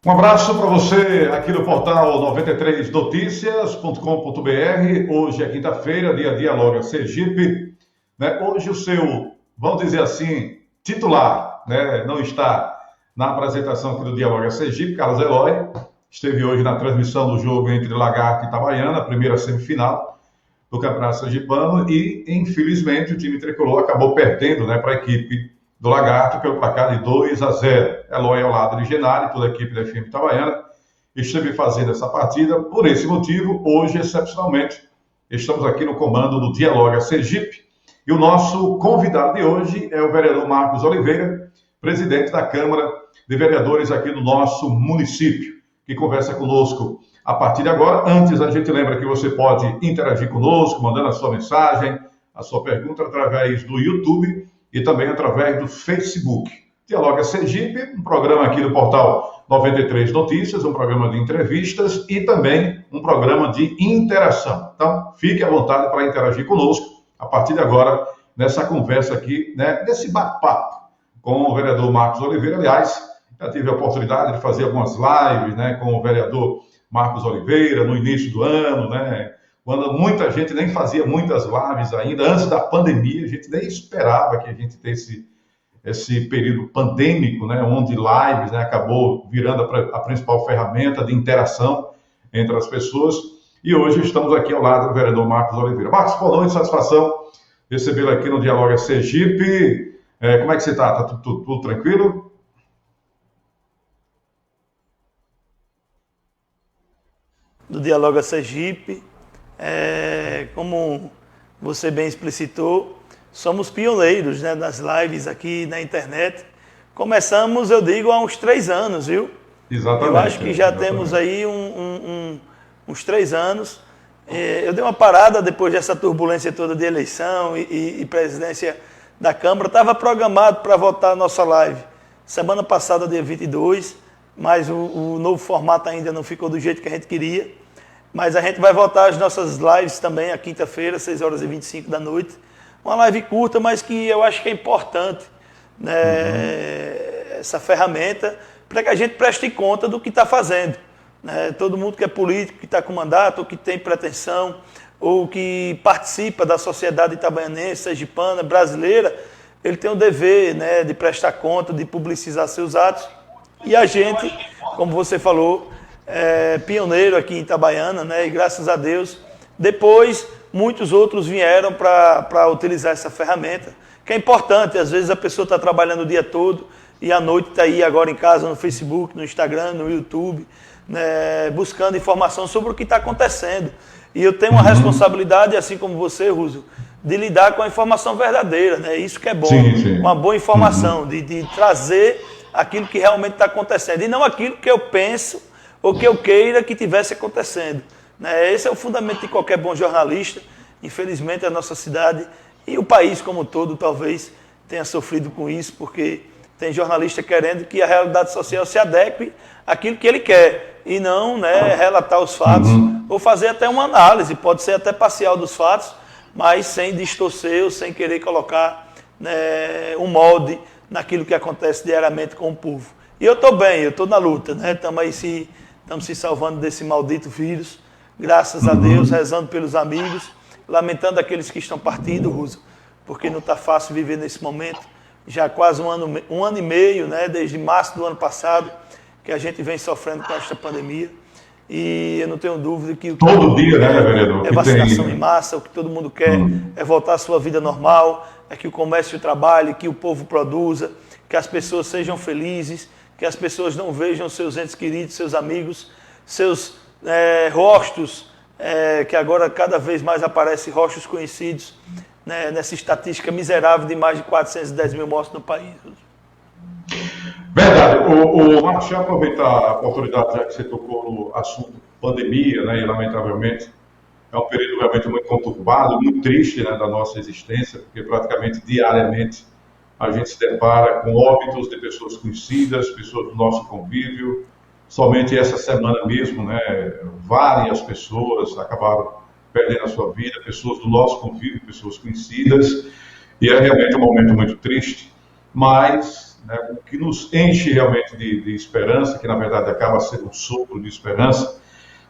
Um abraço para você aqui no portal 93noticias.com.br. Hoje é quinta-feira, dia Dialoga Sergipe. Hoje o seu, vamos dizer assim, titular, não está na apresentação aqui do Dialoga Sergipe, Carlos Eloy. Esteve hoje na transmissão do jogo entre Lagarto e Itabaiana, a primeira semifinal do Campeonato Sergipano, e infelizmente o time tricolor acabou perdendo para a equipe do Lagarto pelo placar de 2-0. Eloy ao lado de Genari, toda a equipe da FM Itabaiana, esteve fazendo essa partida. Por esse motivo, hoje, excepcionalmente, estamos aqui no comando do Dialoga Sergipe. E o nosso convidado de hoje é o vereador Marcos Oliveira, presidente da Câmara de Vereadores aqui do nosso município, que conversa conosco a partir de agora. Antes, a gente lembra que você pode interagir conosco, mandando a sua mensagem, a sua pergunta através do YouTube e também através do Facebook. Dialoga Sergipe, um programa aqui do portal 93 Notícias, um programa de entrevistas e também um programa de interação. Então, fique à vontade para interagir conosco a partir de agora, nessa conversa aqui, nesse bate-papo com o vereador Marcos Oliveira. Aliás, já tive a oportunidade de fazer algumas lives com o vereador Marcos Oliveira no início do ano, quando muita gente nem fazia muitas lives ainda, antes da pandemia, a gente nem esperava que a gente tivesse esse período pandêmico, onde lives acabou virando a principal ferramenta de interação entre as pessoas. E hoje estamos aqui ao lado do vereador Marcos Oliveira. Marcos, boa noite, satisfação recebê-lo aqui no Dialoga Sergipe. Como é que você está? Está tudo tranquilo? Do Dialoga Sergipe, como você bem explicitou, somos pioneiros nas lives aqui na internet. Começamos, eu digo, há uns 3 anos, viu? Exatamente. Eu acho que já temos aí uns 3 anos. Eu dei uma parada depois dessa turbulência toda de eleição e presidência da Câmara. Estava programado para votar a nossa live semana passada, dia 22, mas o novo formato ainda não ficou do jeito que a gente queria. Mas a gente vai voltar às nossas lives também, a quinta-feira, 6h25 da noite. Uma live curta, mas que eu acho que é importante, essa ferramenta, para que a gente preste conta do que está fazendo. Todo mundo que é político, que está com mandato, ou que tem pretensão, ou que participa da sociedade itabaianense, sergipana, brasileira, ele tem o dever de prestar conta, de publicizar seus atos. E a gente, como você falou, pioneiro aqui em Itabaiana, e graças a Deus, depois muitos outros vieram para utilizar essa ferramenta, que é importante. Às vezes a pessoa está trabalhando o dia todo e à noite está aí agora em casa no Facebook, no Instagram, no YouTube, buscando informação sobre o que está acontecendo. E eu tenho uma responsabilidade, assim como você, Russo, de lidar com a informação verdadeira, isso que é bom, sim. Uma boa informação, de trazer aquilo que realmente está acontecendo, e não aquilo que eu penso ou que eu queira que tivesse acontecendo. Esse é o fundamento de qualquer bom jornalista. Infelizmente, a nossa cidade e o país como um todo talvez tenha sofrido com isso, porque tem jornalista querendo que a realidade social se adeque àquilo que ele quer, e não relatar os fatos, ou fazer até uma análise, pode ser até parcial dos fatos, mas sem distorcer ou sem querer colocar um molde naquilo que acontece diariamente com o povo. E eu estou bem, eu estou na luta, estamos se salvando desse maldito vírus, graças a Deus, rezando pelos amigos, lamentando aqueles que estão partindo, Russo, porque não está fácil viver nesse momento. Já há quase um ano e meio, desde março do ano passado, que a gente vem sofrendo com esta pandemia. E eu não tenho dúvida que todo dia, vereador? É vacinação em massa, o que todo mundo quer é voltar à sua vida normal, é que o comércio trabalhe, que o povo produza, que as pessoas sejam felizes, que as pessoas não vejam seus entes queridos, seus amigos, seus rostos, que agora cada vez mais aparecem rostos conhecidos, nessa estatística miserável de mais de 410 mil mortes no país. Verdade. Marcos, deixa eu aproveitar a oportunidade, já que você tocou no assunto pandemia, e lamentavelmente é um período realmente muito conturbado, muito triste da nossa existência, porque praticamente diariamente a gente se depara com óbitos de pessoas conhecidas, pessoas do nosso convívio. Somente essa semana mesmo, várias pessoas acabaram perdendo a sua vida, pessoas do nosso convívio, pessoas conhecidas, e é realmente um momento muito triste, mas né, o que nos enche realmente de esperança, que na verdade acaba sendo um sopro de esperança,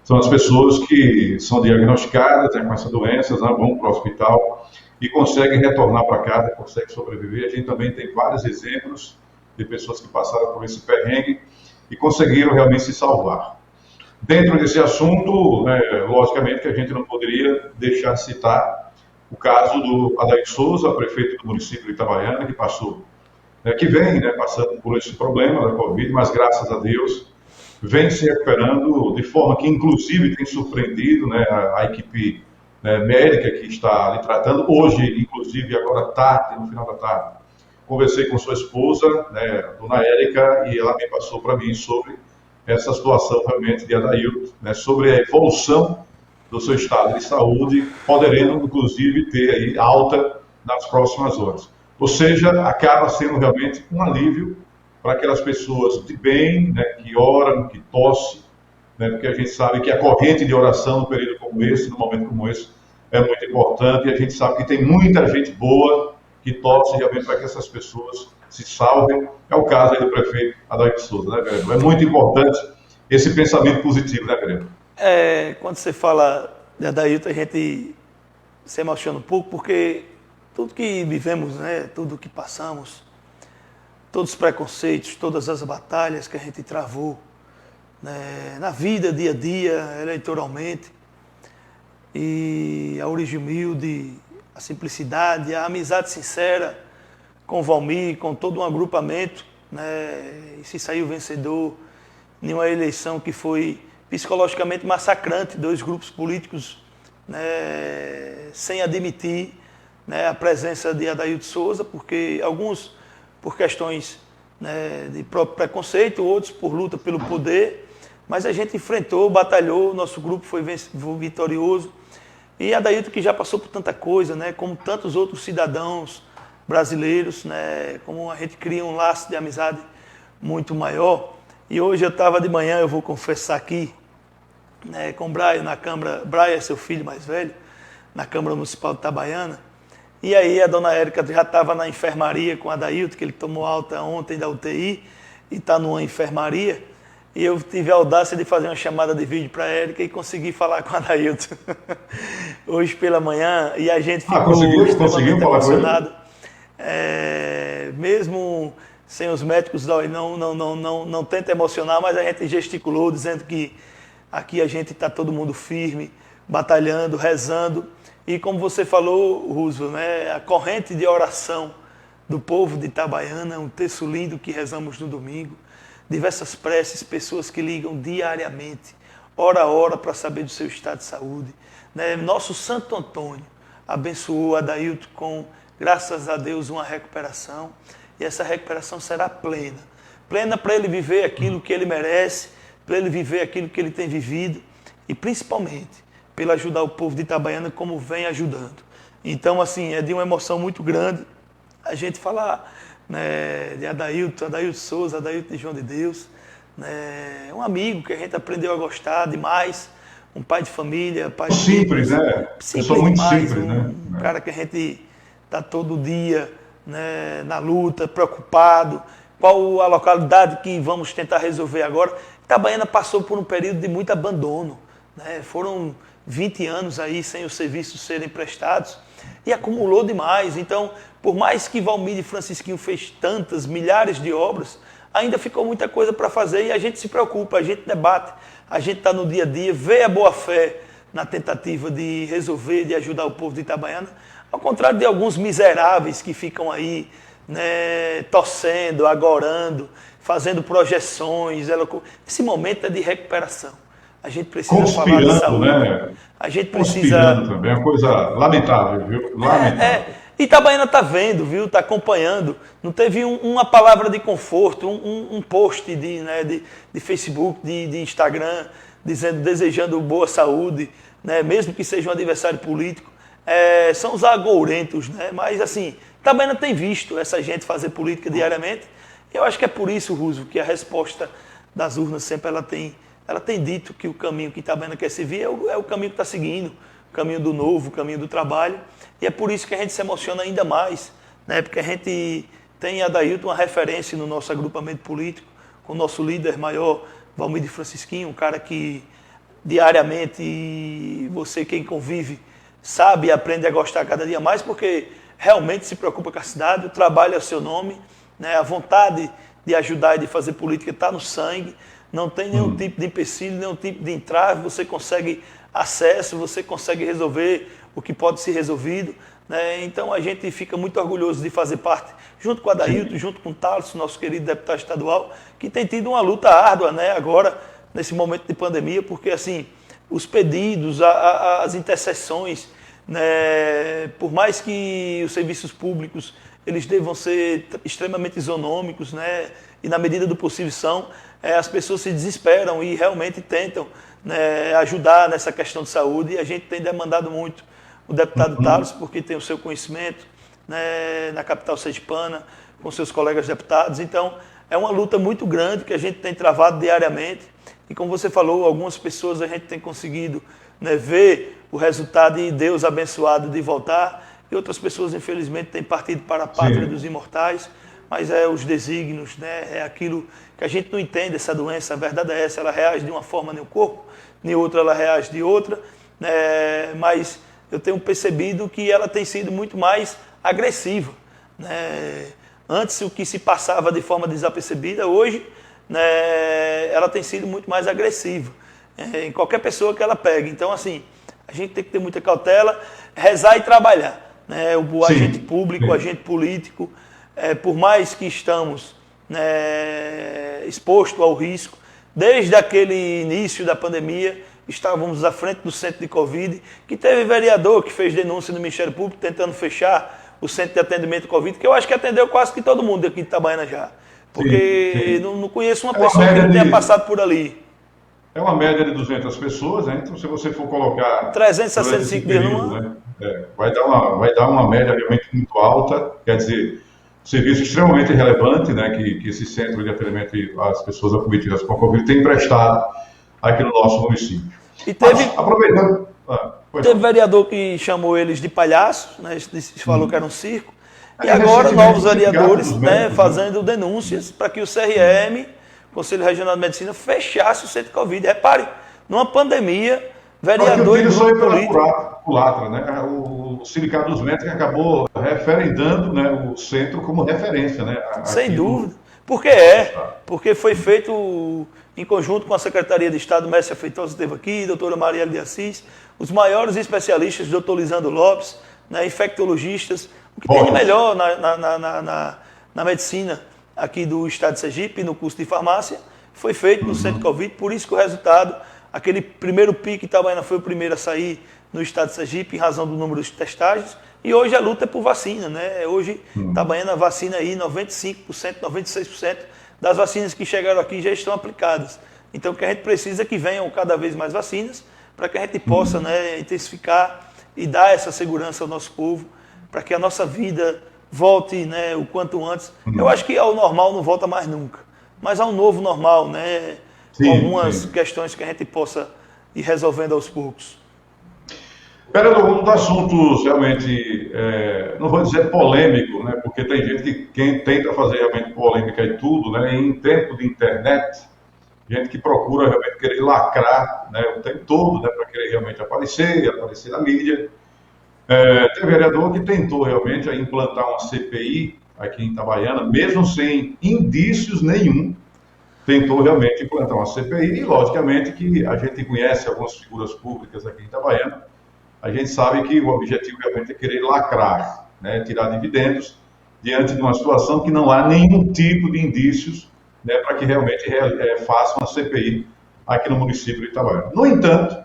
são as pessoas que são diagnosticadas, né, com essa doença, né, vão para o hospital e conseguem retornar para casa, conseguem sobreviver. A gente também tem vários exemplos de pessoas que passaram por esse perrengue e conseguiram realmente se salvar. Dentro desse assunto, né, logicamente que a gente não poderia deixar de citar o caso do Adair Souza, prefeito do município de Itabaiana, que passou, né, que vem, né, passando por esse problema da Covid, mas graças a Deus vem se recuperando de forma que inclusive tem surpreendido, né, a equipe, né, médica que está ali tratando. Hoje, inclusive, agora tarde, no final da tarde, conversei com sua esposa, né, dona Érica, e ela me passou para mim sobre essa situação realmente de Adailton, né, sobre a evolução do seu estado de saúde, podendo inclusive ter aí alta nas próximas horas. Ou seja, acaba sendo realmente um alívio para aquelas pessoas de bem, né, que oram, que tossem, né, porque a gente sabe que a corrente de oração num período como esse, num momento como esse, é muito importante, e a gente sabe que tem muita gente boa que torce realmente para que essas pessoas se salvem. É o caso aí do prefeito Adair Souza, né, vereador? É muito importante esse pensamento positivo, né, vereador? Quando você fala de Adailton, a gente se emociona um pouco, porque tudo que vivemos, né, tudo que passamos, todos os preconceitos, todas as batalhas que a gente travou, né, na vida, dia a dia, eleitoralmente, e a origem humilde, a simplicidade, a amizade sincera com o Valmir, com todo um agrupamento, né, e se saiu vencedor em uma eleição que foi psicologicamente massacrante, dois grupos políticos, né, sem admitir, né, a presença de Adailton Souza, porque alguns por questões, né, de próprio preconceito, outros por luta pelo poder, mas a gente enfrentou, batalhou, nosso grupo foi vitorioso. E Adailton, que já passou por tanta coisa, né, como tantos outros cidadãos brasileiros, né, como a gente cria um laço de amizade muito maior. E hoje eu estava de manhã, eu vou confessar aqui, né, com o Brian na Câmara, Brian é seu filho mais velho, na Câmara Municipal de Itabaiana, e aí a dona Érica já estava na enfermaria com a Adailton, que ele tomou alta ontem da UTI, e está numa enfermaria, e eu tive a audácia de fazer uma chamada de vídeo para a Érica e consegui falar com a Adailton hoje pela manhã, e a gente ficou conseguiu falar emocionado. Mesmo sem os médicos, não tenta emocionar, mas a gente gesticulou, dizendo que aqui a gente está todo mundo firme, batalhando, rezando. E como você falou, Roosevelt, né, a corrente de oração do povo de Itabaiana, um texto lindo que rezamos no domingo, diversas preces, pessoas que ligam diariamente, hora a hora, para saber do seu estado de saúde. Né? Nosso Santo Antônio abençoou Adailton com, graças a Deus, uma recuperação, e essa recuperação será plena. Plena para ele viver aquilo que ele merece, para ele viver aquilo que ele tem vivido, e principalmente pelo ajudar o povo de Itabaiana como vem ajudando. Então, assim, é de uma emoção muito grande a gente falar, né, de Adailton Souza, Adailton de João de Deus, né, um amigo que a gente aprendeu a gostar demais, um pai de família, pai simples, né? Simples muito demais, simples, né? Um cara que a gente está todo dia, né, na luta, preocupado. Qual a localidade que vamos tentar resolver agora? Itabaiana passou por um período de muito abandono, né? Foram 20 anos aí sem os serviços serem prestados e acumulou demais. Então, por mais que Valmir e Francisquinho fez tantas, milhares de obras, ainda ficou muita coisa para fazer e a gente se preocupa, a gente debate, a gente está no dia a dia, vê a boa-fé na tentativa de resolver, de ajudar o povo de Itabaiana, ao contrário de alguns miseráveis que ficam aí, né, torcendo, agorando, fazendo projeções. Esse momento é de recuperação. A gente precisa falar de saúde. Né? A gente precisa... Conspirando também, é uma coisa lamentável, viu? Lamentável. Itabaiana está vendo, viu? Está acompanhando. Não teve uma palavra de conforto, um post de Facebook, de Instagram, desejando boa saúde, né? Mesmo que seja um adversário político. São os agourentos, né? Mas assim, Itabaiana tem visto essa gente fazer política diariamente. Eu acho que é por isso, Russo, que a resposta das urnas sempre ela tem dito que o caminho que Itabaiana quer seguir é o caminho que está seguindo, o caminho do novo, o caminho do trabalho. E é por isso que a gente se emociona ainda mais, né? Porque a gente tem Adailton uma referência no nosso agrupamento político, com o nosso líder maior, Valmir de Francisquinho, um cara que diariamente você, quem convive, sabe e aprende a gostar cada dia mais, porque realmente se preocupa com a cidade, o trabalho é o seu nome, né? A vontade de ajudar e de fazer política está no sangue, não tem nenhum tipo de empecilho, nenhum tipo de entrave, você consegue acesso, você consegue resolver o que pode ser resolvido, né? Então a gente fica muito orgulhoso de fazer parte, junto com a Adailton, junto com o Thales, nosso querido deputado estadual, que tem tido uma luta árdua, né? Agora, nesse momento de pandemia, porque assim, os pedidos, as intercessões, né? Por mais que os serviços públicos eles devam ser extremamente isonômicos, né? E na medida do possível são, as pessoas se desesperam e realmente tentam, né, ajudar nessa questão de saúde, e a gente tem demandado muito o deputado Thales, porque tem o seu conhecimento, né, na capital sergipana, com seus colegas deputados. Então, é uma luta muito grande que a gente tem travado diariamente, e como você falou, algumas pessoas a gente tem conseguido, né, ver o resultado e Deus abençoado de voltar, e outras pessoas, infelizmente, têm partido para a pátria dos imortais, mas é os desígnios, né? É aquilo que a gente não entende, essa doença, a verdade é essa, ela reage de uma forma no corpo, em outra ela reage de outra, né? Mas eu tenho percebido que ela tem sido muito mais agressiva, né? Antes o que se passava de forma desapercebida, hoje, né, ela tem sido muito mais agressiva, em qualquer pessoa que ela pegue. Então, assim, a gente tem que ter muita cautela, rezar e trabalhar, né? O agente público, o agente político, por mais que estamos, né, expostos ao risco, desde aquele início da pandemia, estávamos à frente do centro de Covid, que teve vereador que fez denúncia no Ministério Público tentando fechar o centro de atendimento Covid, que eu acho que atendeu quase que todo mundo aqui de Itabaiana já, porque não conheço uma pessoa que não tenha passado por ali. É uma média de 200 pessoas, né? Então se você for colocar 365 dias numa... né? Vai dar uma média realmente muito alta, quer dizer, serviço extremamente relevante, né, que esse centro de atendimento às pessoas acometidas com a Covid tem prestado aqui no nosso município. E teve, aproveitando... teve vereador que chamou eles de palhaços, né, falou que era um circo, e agora novos vereadores, né, fazendo denúncias para que o CRM, Conselho Regional de Medicina, fechasse o centro de Covid. Repare, numa pandemia, vereador e grupo político... culatra, né? O Sindicato dos Médicos acabou referendando, né, o centro como referência, né? Sem dúvida. Porque foi feito em conjunto com a Secretaria de Estado, Mércia Feitosa esteve aqui, doutora Marielle de Assis, os maiores especialistas, doutor Lisandro Lopes, né, infectologistas, o que tem de melhor na medicina aqui do estado de Sergipe, no curso de farmácia, foi feito no centro de Covid, por isso que o resultado, aquele primeiro pico, Itabaiana foi o primeiro a sair no estado de Sergipe, em razão do número de testagens, e hoje a luta é por vacina, né? Hoje, Itabaiana vacina aí 95%, 96% das vacinas que chegaram aqui já estão aplicadas. Então, o que a gente precisa é que venham cada vez mais vacinas, para que a gente possa, né, intensificar e dar essa segurança ao nosso povo, para que a nossa vida volte, né, o quanto antes. Eu acho que ao normal não volta mais nunca, mas ao novo normal, né? Com algumas questões que a gente possa ir resolvendo aos poucos. Vereador, um dos assuntos realmente, não vou dizer polêmico, né, porque tem gente que tenta fazer realmente polêmica e tudo, né, em tempo de internet, gente que procura realmente querer lacrar, né, o tempo todo, né, para querer realmente aparecer na mídia. Tem vereador que tentou realmente implantar uma CPI aqui em Itabaiana, mesmo sem indícios nenhum, tentou realmente implantar uma CPI, e logicamente que a gente conhece algumas figuras públicas aqui em Itabaiana, a gente sabe que o objetivo realmente é querer lacrar, né, tirar dividendos diante de uma situação que não há nenhum tipo de indícios, né, para que realmente faça uma CPI aqui no município de Itabaiana. No entanto,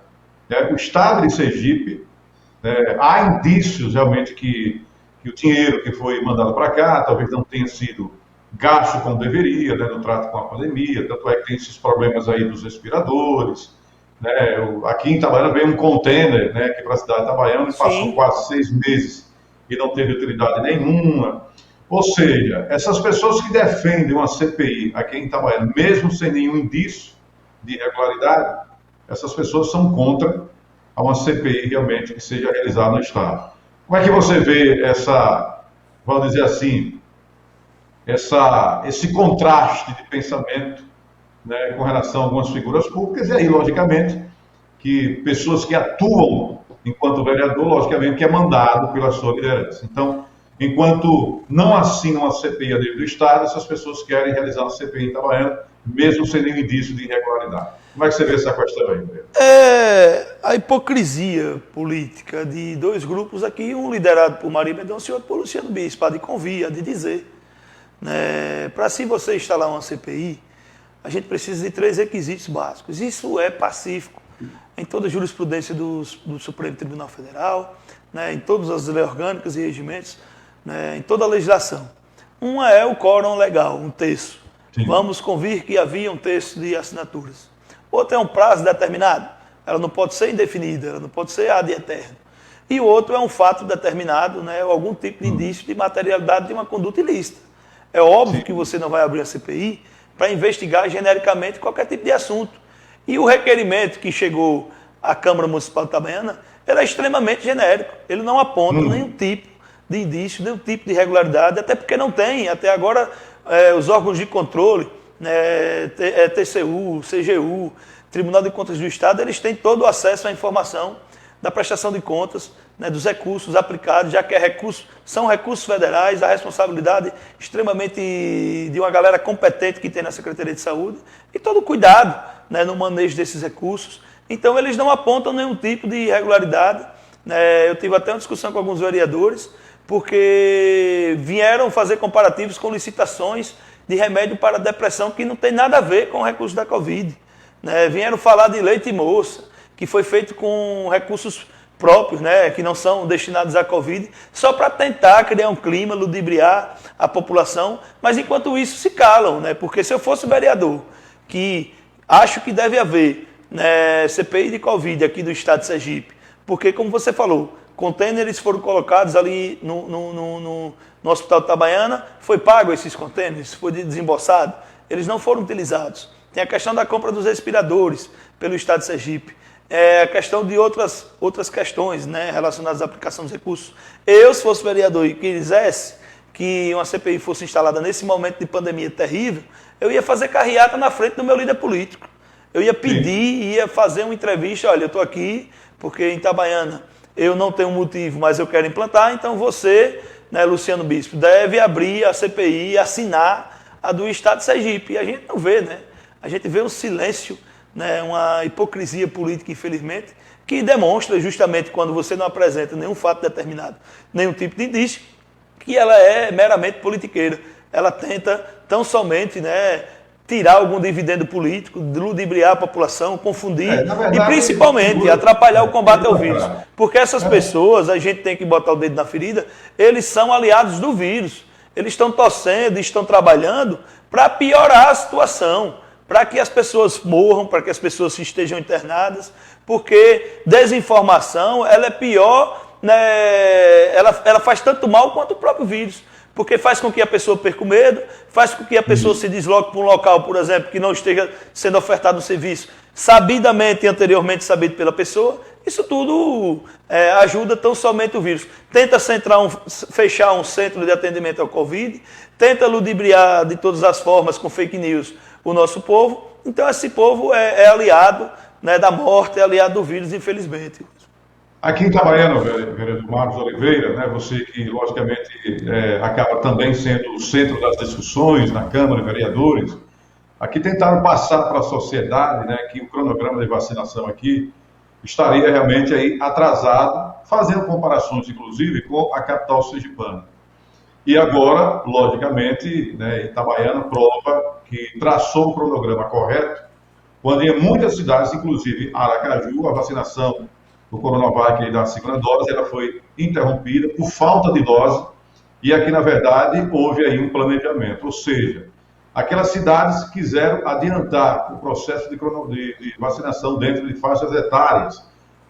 né, o estado de Sergipe, há indícios realmente que o dinheiro que foi mandado para cá talvez não tenha sido gasto como deveria, né, no trato com a pandemia, tanto é que tem esses problemas aí dos respiradores, né, aqui em Itabaiana veio um container, né, aqui para a cidade de Itabaiana e passou quase 6 meses e não teve utilidade nenhuma. Ou seja, essas pessoas que defendem uma CPI aqui em Itabaiana, mesmo sem nenhum indício de irregularidade, essas pessoas são contra a uma CPI realmente que seja realizada no Estado. Como é que você vê essa, vamos dizer assim, esse contraste de pensamento, né, com relação a algumas figuras públicas, e aí, logicamente, que pessoas que atuam enquanto vereador, logicamente, que é mandado pela sua liderança. Então, enquanto não assinam a CPI a nível do Estado, essas pessoas querem realizar uma CPI em Itabaiana, mesmo sem nenhum indício de irregularidade. Como é que você vê essa questão aí, Pedro? É a hipocrisia política de dois grupos aqui, um liderado por Maria Mendonça e outro por Luciano Bispo, a de convir, a de dizer. Né? Para se você instalar uma CPI, a gente precisa de 3 requisitos básicos. Isso é pacífico em toda a jurisprudência do Supremo Tribunal Federal, né? Em todas as leis orgânicas e regimentos, né? Em toda a legislação. Uma é o quórum legal, um terço. Sim. Vamos convir que havia um terço de assinaturas. Outra é um prazo determinado. Ela não pode ser indefinida, ela não pode ser ad eterno. E o outro é um fato determinado, né? Ou algum tipo de indício de materialidade de uma conduta ilícita. É óbvio Sim. que você não vai abrir a CPI para investigar genericamente qualquer tipo de assunto. E o requerimento que chegou à Câmara Municipal de Itabaiana, ele é extremamente genérico. Ele não aponta nenhum tipo de indício, nenhum tipo de irregularidade, até porque não tem. Até agora, os órgãos de controle, né, TCU, CGU, Tribunal de Contas do Estado, eles têm todo o acesso à informação da prestação de contas, né, dos recursos aplicados, já que são recursos federais, a responsabilidade extremamente de uma galera competente que tem na Secretaria de Saúde, e todo o cuidado, né, no manejo desses recursos. Então, eles não apontam nenhum tipo de irregularidade. Né? Eu tive até uma discussão com alguns vereadores, porque vieram fazer comparativos com licitações de remédio para depressão que não tem nada a ver com o recurso da Covid. Né? Vieram falar de leite moça, que foi feito com recursos próprios, né, que não são destinados à Covid, só para tentar criar um clima, ludibriar a população, mas enquanto isso se calam, né, porque se eu fosse vereador, que acho que deve haver, né, CPI de Covid aqui do estado de Sergipe, porque, como você falou, contêineres foram colocados ali no Hospital de Itabaiana, foi pago esses contêineres, foi desembolsado, eles não foram utilizados. Tem a questão da compra dos respiradores pelo estado de Sergipe, a questão de outras questões, né, relacionadas à aplicação dos recursos. Eu, se fosse vereador e quisesse que uma CPI fosse instalada nesse momento de pandemia terrível, eu ia fazer carreata na frente do meu líder político. Eu ia pedir, ia fazer uma entrevista, olha, eu estou aqui porque em Itabaiana eu não tenho motivo, mas eu quero implantar, então você, né, Luciano Bispo, deve abrir a CPI e assinar a do estado de Sergipe. E a gente não vê, né? A gente vê um silêncio, né, uma hipocrisia política, infelizmente, que demonstra justamente quando você não apresenta nenhum fato determinado, nenhum tipo de indício, que ela é meramente politiqueira. Ela tenta tão somente, né, tirar algum dividendo político, ludibriar a população, confundir verdade, e principalmente atrapalhar o combate ao vírus. Porque essas pessoas, a gente tem que botar o dedo na ferida, eles são aliados do vírus. Eles estão torcendo, estão trabalhando para piorar a situação, para que as pessoas morram, para que as pessoas estejam internadas, porque desinformação ela é pior, né, ela faz tanto mal quanto o próprio vírus, porque faz com que a pessoa perca o medo, faz com que a pessoa se desloque para um local, por exemplo, que não esteja sendo ofertado um serviço sabidamente e anteriormente sabido pela pessoa. Isso tudo ajuda tão somente o vírus. Tenta fechar um centro de atendimento ao Covid, tenta ludibriar de todas as formas com fake news o nosso povo. Então esse povo é aliado, né, da morte, é aliado do vírus, infelizmente. Aqui em Itabaiana, vereador Marcos Oliveira, né, você que logicamente acaba também sendo o centro das discussões na Câmara de Vereadores, aqui tentaram passar para a sociedade, né, que o cronograma de vacinação aqui estaria realmente aí atrasado, fazendo comparações inclusive com a capital sergipana. E agora, logicamente, né, Itabaiana prova que traçou o cronograma correto, quando em muitas cidades, inclusive Aracaju, a vacinação do Coronavac da segunda dose, ela foi interrompida por falta de dose, e aqui, na verdade, houve aí um planejamento, ou seja, aquelas cidades que quiseram adiantar o processo de vacinação dentro de faixas etárias,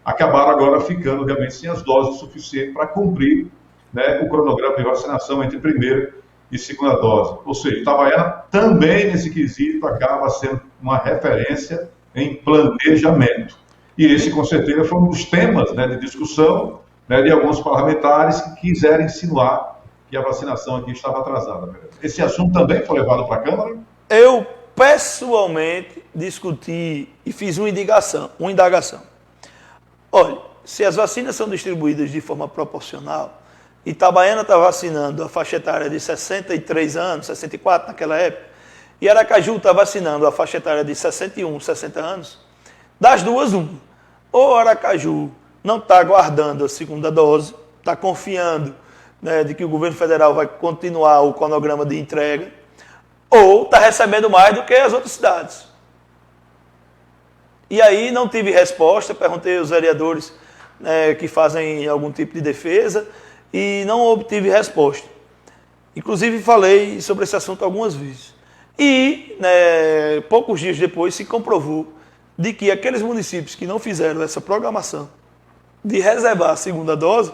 acabaram agora ficando realmente sem as doses suficientes para cumprir, né, o cronograma de vacinação entre primeira e segunda dose. Ou seja, Itabaiana também, nesse quesito, acaba sendo uma referência em planejamento. E esse, com certeza, foi um dos temas, né, de discussão, né, de alguns parlamentares que quiserem insinuar que a vacinação aqui estava atrasada, vereador. Esse assunto também foi levado para a Câmara? Eu, pessoalmente, discuti e fiz uma indagação. Olha, se as vacinas são distribuídas de forma proporcional, Itabaiana está vacinando a faixa etária de 63 anos, 64 naquela época, e Aracaju está vacinando a faixa etária de 61, 60 anos, das duas, uma. Ou Aracaju não está aguardando a segunda dose, está confiando, né, de que o governo federal vai continuar o cronograma de entrega, ou está recebendo mais do que as outras cidades. E aí não tive resposta, perguntei aos vereadores, né, que fazem algum tipo de defesa, e não obtive resposta. Inclusive falei sobre esse assunto algumas vezes. E, né, poucos dias depois se comprovou de que aqueles municípios que não fizeram essa programação de reservar a segunda dose,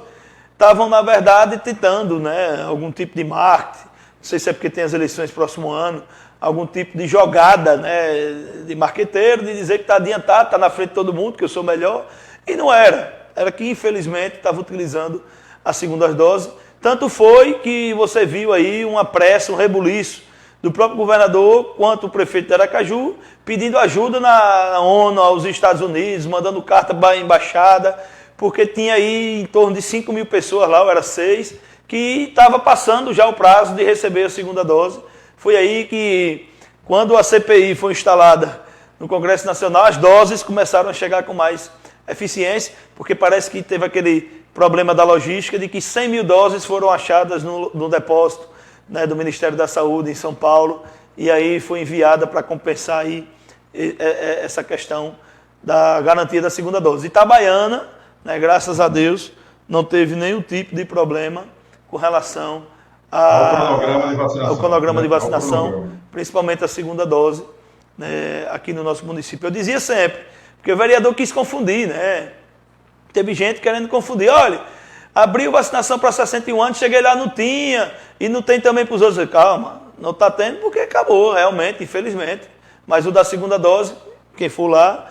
estavam, na verdade, tentando, né, algum tipo de marketing, não sei se é porque tem as eleições próximo ano, algum tipo de jogada, né, de marqueteiro, de dizer que está adiantado, está na frente de todo mundo, que eu sou melhor, e não era. Era que, infelizmente, estava utilizando as segundas doses. Tanto foi que você viu aí uma pressa, um rebuliço do próprio governador quanto o prefeito de Aracaju, pedindo ajuda na ONU, aos Estados Unidos, mandando carta para a embaixada, porque tinha aí em torno de 5 mil pessoas lá, ou era 6, que estava passando já o prazo de receber a segunda dose. Foi aí que, quando a CPI foi instalada no Congresso Nacional, as doses começaram a chegar com mais eficiência, porque parece que teve aquele problema da logística de que 100 mil doses foram achadas no depósito, né, do Ministério da Saúde em São Paulo, e aí foi enviada para compensar aí essa questão da garantia da segunda dose. Itabaiana, né, graças a Deus, não teve nenhum tipo de problema com relação ao cronograma de vacinação, principalmente a segunda dose, né, aqui no nosso município. Eu dizia sempre, porque o vereador quis confundir, né? Teve gente querendo confundir. Olha, abriu vacinação para 61 anos, cheguei lá, não tinha, e não tem também para os outros. Calma, não está tendo porque acabou, realmente, infelizmente. Mas o da segunda dose, quem for lá,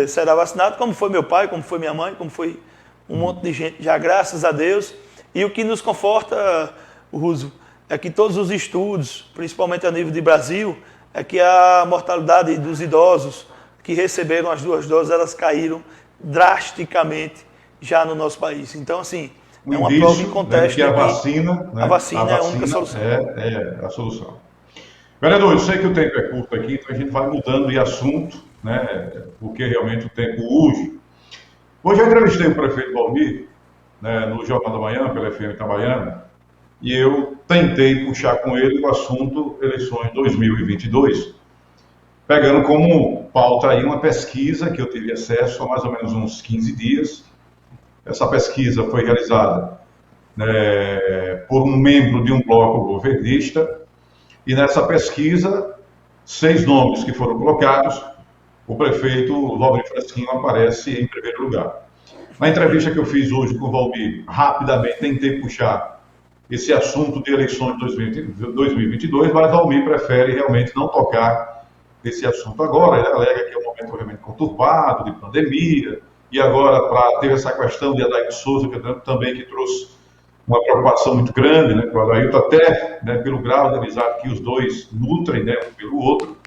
será vacinado, como foi meu pai, como foi minha mãe, como foi um monte de gente, já graças a Deus. E o que nos conforta, Russo, é que todos os estudos, principalmente a nível de Brasil, é que a mortalidade dos idosos que receberam as duas doses, elas caíram drasticamente já no nosso país. Então, assim, é uma prova em contexto. Que a vacina, né, a vacina é a única solução. É a solução. Vereador, eu sei que o tempo é curto aqui, então a gente vai mudando de assunto, né, porque realmente o tempo urge. Hoje eu entrevistei o prefeito Valmir, né, no Jornal da Manhã, pela FM Itabaiana, e eu tentei puxar com ele o assunto eleições 2022, pegando como pauta aí uma pesquisa que eu tive acesso há mais ou menos uns 15 dias. Essa pesquisa foi realizada, né, por um membro de um bloco governista, e nessa pesquisa, 6 nomes que foram colocados, o prefeito Valmir Fresquinho aparece em primeiro lugar. Na entrevista que eu fiz hoje com o Valmir, rapidamente tentei puxar esse assunto de eleições de 2022, mas Valmir prefere realmente não tocar esse assunto agora. Ele alega que é um momento realmente conturbado, de pandemia, e agora teve essa questão de Adailto Souza, que trouxe uma preocupação muito grande, né, para o Adailto, até, né, pelo grau de amizade que os dois nutrem, né, um pelo outro,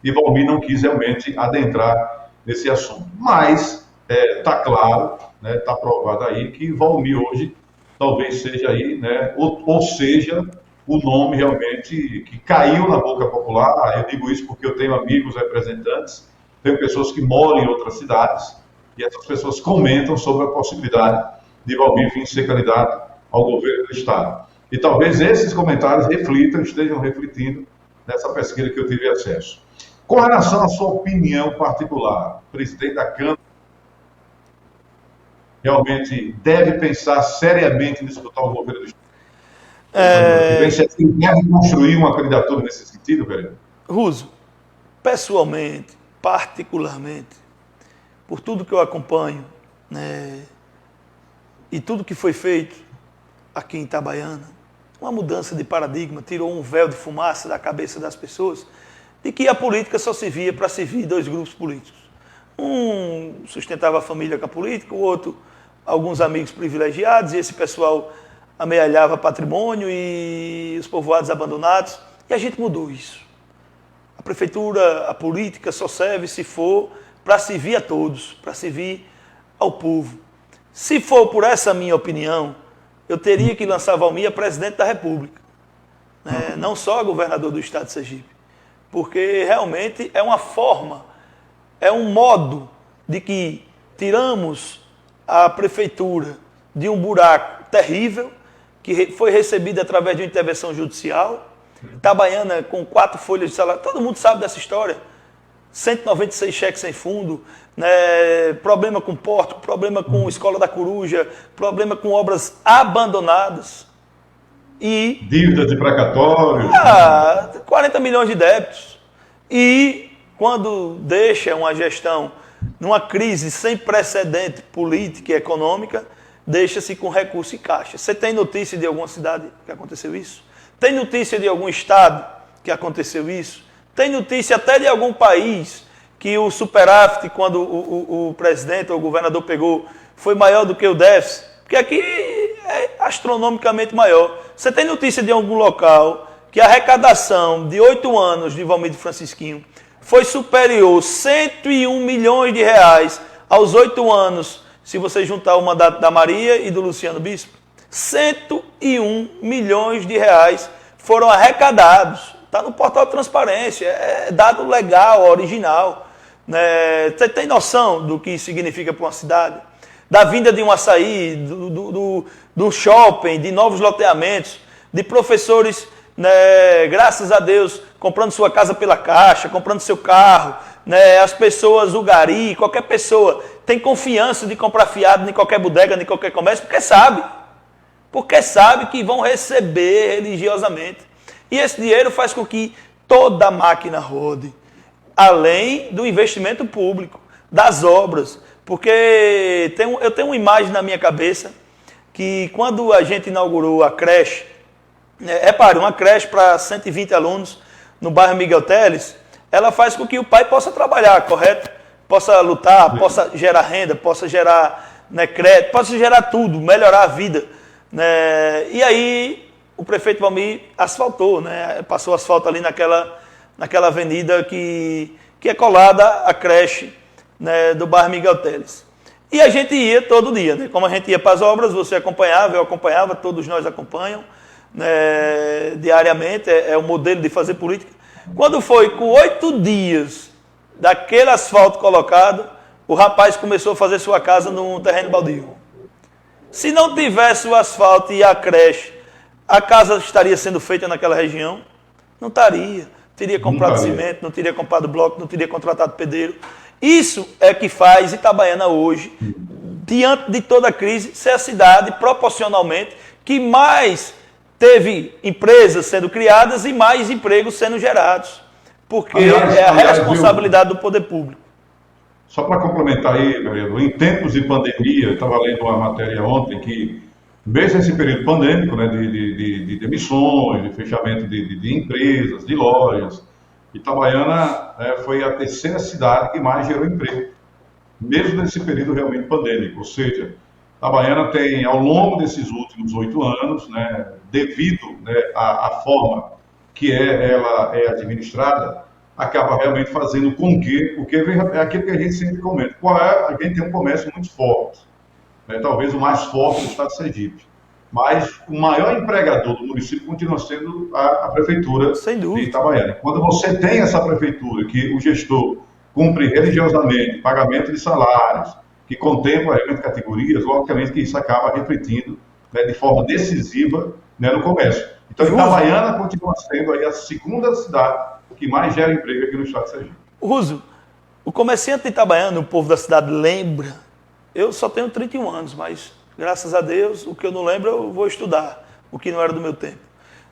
e Valmir não quis realmente adentrar nesse assunto. Mas está claro, né, está provado aí que Valmir hoje talvez seja aí, né, ou seja, o nome realmente que caiu na boca popular. Eu digo isso porque eu tenho amigos representantes, tenho pessoas que moram em outras cidades, e essas pessoas comentam sobre a possibilidade de Valmir vir ser candidato ao governo do Estado. E talvez esses comentários estejam refletindo nessa pesquisa que eu tive acesso. Com relação à sua opinião particular, presidente da Câmara realmente deve pensar seriamente em disputar o governo do Estado? Deve construir uma candidatura nesse sentido, vereador? Russo, pessoalmente, particularmente, por tudo que eu acompanho, né, e tudo que foi feito aqui em Itabaiana, uma mudança de paradigma, tirou um véu de fumaça da cabeça das pessoas, de que a política só servia para servir 2 grupos políticos. Um sustentava a família com a política, o outro alguns amigos privilegiados, e esse pessoal amealhava patrimônio e os povoados abandonados, e a gente mudou isso. A prefeitura, a política só serve se for para servir a todos, para servir ao povo. Se for por essa minha opinião, eu teria que lançar Valmir a presidente da República, né? Não só a governador do estado de Sergipe, porque realmente é uma forma, é um modo de que tiramos a prefeitura de um buraco terrível, que foi recebida através de uma intervenção judicial. Itabaiana com 4 folhas de salário, todo mundo sabe dessa história. 196 cheques sem fundo, né? Problema com porto, problema com Escola da Coruja, problema com obras abandonadas. E dívidas de precatórios. 40 milhões de débitos. E quando deixa uma gestão numa crise sem precedente política e econômica, deixa-se com recurso e caixa. Você tem notícia de alguma cidade que aconteceu isso? Tem notícia de algum estado que aconteceu isso? Tem notícia até de algum país que o superávit, quando o presidente ou o governador pegou, foi maior do que o déficit? Porque aqui é astronomicamente maior. Você tem notícia de algum local que a arrecadação de 8 anos de Valmir de Francisquinho foi superior 101 milhões de reais aos 8 anos, se você juntar o mandato da Maria e do Luciano Bispo? 101 milhões de reais foram arrecadados. Está no portal de transparência, é dado legal, original. Né? Você tem noção do que significa para uma cidade? Da vinda de um açaí, do shopping, de novos loteamentos, de professores, né, graças a Deus, comprando sua casa pela Caixa, comprando seu carro, né, as pessoas, o gari, qualquer pessoa tem confiança de comprar fiado em qualquer bodega, em qualquer comércio, porque sabe que vão receber religiosamente. E esse dinheiro faz com que toda a máquina rode, além do investimento público, das obras. Porque eu tenho uma imagem na minha cabeça que quando a gente inaugurou a creche, repare, uma creche para 120 alunos no bairro Miguel Teles, ela faz com que o pai possa trabalhar, correto? Possa lutar, possa gerar renda, possa gerar, né, crédito, possa gerar tudo, melhorar a vida. Né? E aí o prefeito Valmir asfaltou, né? Passou asfalto ali naquela avenida que é colada à creche, né, do bairro Miguel Teles. E a gente ia todo dia, né? Como a gente ia para as obras, você acompanhava, eu acompanhava, todos nós acompanham, né, diariamente, é o modelo de fazer política. Quando foi com 8 dias daquele asfalto colocado, o rapaz começou a fazer sua casa num terreno baldio. Se não tivesse o asfalto e a creche, a casa estaria sendo feita naquela região? Não estaria. Teria comprado cimento, não teria comprado bloco, não teria contratado pedreiro. Isso é que faz Itabaiana hoje, diante de toda a crise, ser a cidade, proporcionalmente, que mais teve empresas sendo criadas e mais empregos sendo gerados. Porque é a responsabilidade do poder público. Só para complementar aí, vereador, em tempos de pandemia, eu estava lendo uma matéria ontem que, mesmo nesse período pandêmico, né, de demissões, de fechamento de empresas, de lojas, Itabaiana foi a 3ª cidade que mais gerou emprego, mesmo nesse período realmente pandêmico. Ou seja, Itabaiana tem, ao longo desses últimos 8 anos, né, devido, né, à forma que ela é administrada, acaba realmente fazendo com que, porque é aquilo que a gente sempre comenta, a gente tem um comércio muito forte, né, talvez o mais forte do estado de Sergipe, mas o maior empregador do município continua sendo a prefeitura de Itabaiana. Quando você tem essa prefeitura que o gestor cumpre religiosamente pagamento de salários, que contempla realmente categorias, logicamente que isso acaba refletindo, né, de forma decisiva, né, no comércio. Então, Itabaiana continua sendo aí a 2ª cidade que mais gera emprego aqui no estado de Sergipe. Ruso, o comerciante de Itabaiana, o povo da cidade lembra, eu só tenho 31 anos, mas graças a Deus, o que eu não lembro eu vou estudar, o que não era do meu tempo.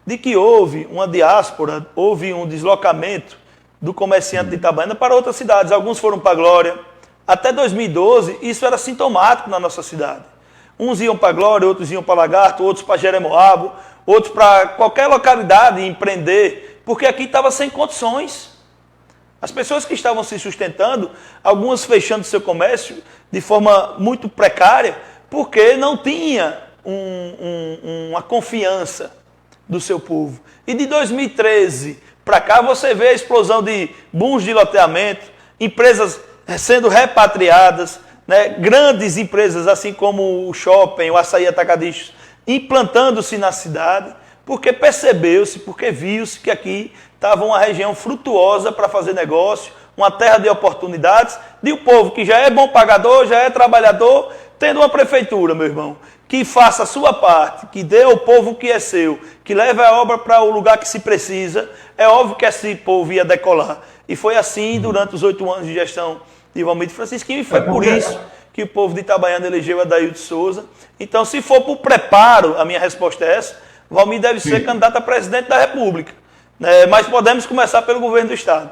De que houve uma diáspora, houve um deslocamento do comerciante de Itabaiana para outras cidades. Alguns foram para Glória. Até 2012, isso era sintomático na nossa cidade. Uns iam para Glória, outros iam para Lagarto, outros para Jeremoabo, outros para qualquer localidade empreender, porque aqui estava sem condições. As pessoas que estavam se sustentando, algumas fechando seu comércio de forma muito precária, porque não tinha uma confiança do seu povo. E de 2013 para cá você vê a explosão de booms de loteamento, empresas sendo repatriadas, né? Grandes empresas assim como o shopping, o açaí atacadistas, implantando-se na cidade, porque percebeu-se, porque viu-se que aqui estava uma região frutuosa para fazer negócio, uma terra de oportunidades, de um povo que já é bom pagador, já é trabalhador, tendo uma prefeitura, meu irmão, que faça a sua parte, que dê ao povo o que é seu, que leve a obra para o lugar que se precisa, é óbvio que esse povo ia decolar. E foi assim durante os 8 anos de gestão de Valmir Francisquinho, e foi por isso que o povo de Itabaiana elegeu Adaildo de Souza. Então, se for por preparo, a minha resposta é essa, Valmir deve ser candidato a presidente da República. Mas podemos começar pelo governo do Estado.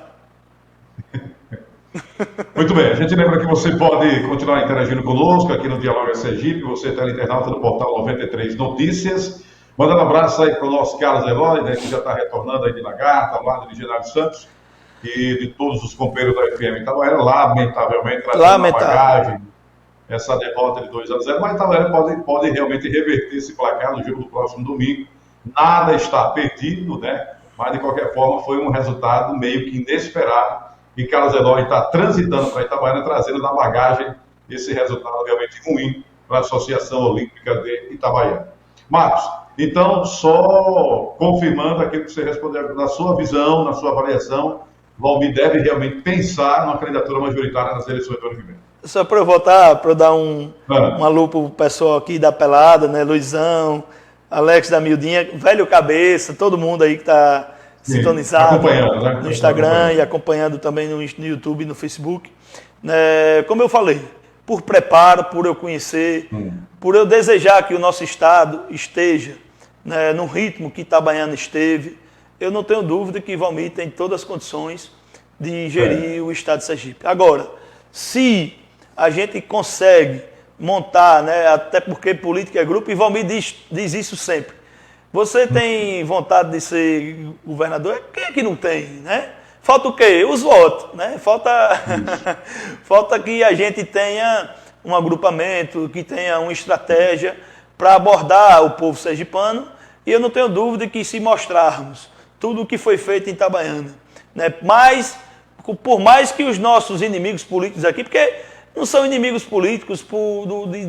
Muito bem, a gente lembra que você pode continuar interagindo conosco aqui no Dialoga Sergipe, você teleinternauta do portal 93 Notícias. Mandando um abraço aí para o nosso Carlos Eloy, né, que já está retornando aí de Lagarta, ao lado de Genário Santos, e de todos os companheiros da FM Itabaiana, lamentavelmente, trazendo uma bagagem, essa derrota de 2-0, mas Itabaiana pode realmente reverter esse placar no jogo do próximo domingo. Nada está perdido, né? Mas de qualquer forma foi um resultado meio que inesperado, e Carlos Eloy está transitando para Itabaiana, trazendo na bagagem esse resultado realmente ruim para a Associação Olímpica de Itabaiana. Marcos, então, só confirmando aquilo que você respondeu, na sua visão, na sua avaliação, Valmir deve realmente pensar numa candidatura majoritária nas eleições do ano que vem. Só para eu voltar, para eu dar um alô para o pessoal aqui da Pelada, né? Luizão, Alex da Mildinha, velho cabeça, todo mundo aí que está sintonizado acompanhando, né? No Instagram e acompanhando também no YouTube e no Facebook. Como eu falei, por preparo, por eu conhecer, por eu desejar que o nosso Estado esteja, né, no ritmo que Itabaiana esteve, eu não tenho dúvida que Valmir tem todas as condições de gerir o Estado de Sergipe. Agora, se a gente consegue montar, né, até porque política é grupo, e Valmir diz isso sempre. Você tem vontade de ser governador? Quem é que não tem, né? Falta o quê? Os votos, né? Falta que a gente tenha um agrupamento, que tenha uma estratégia para abordar o povo sergipano, e eu não tenho dúvida que se mostrarmos tudo o que foi feito em Itabaiana, né? Mas, por mais que os nossos inimigos políticos aqui, porque não são inimigos políticos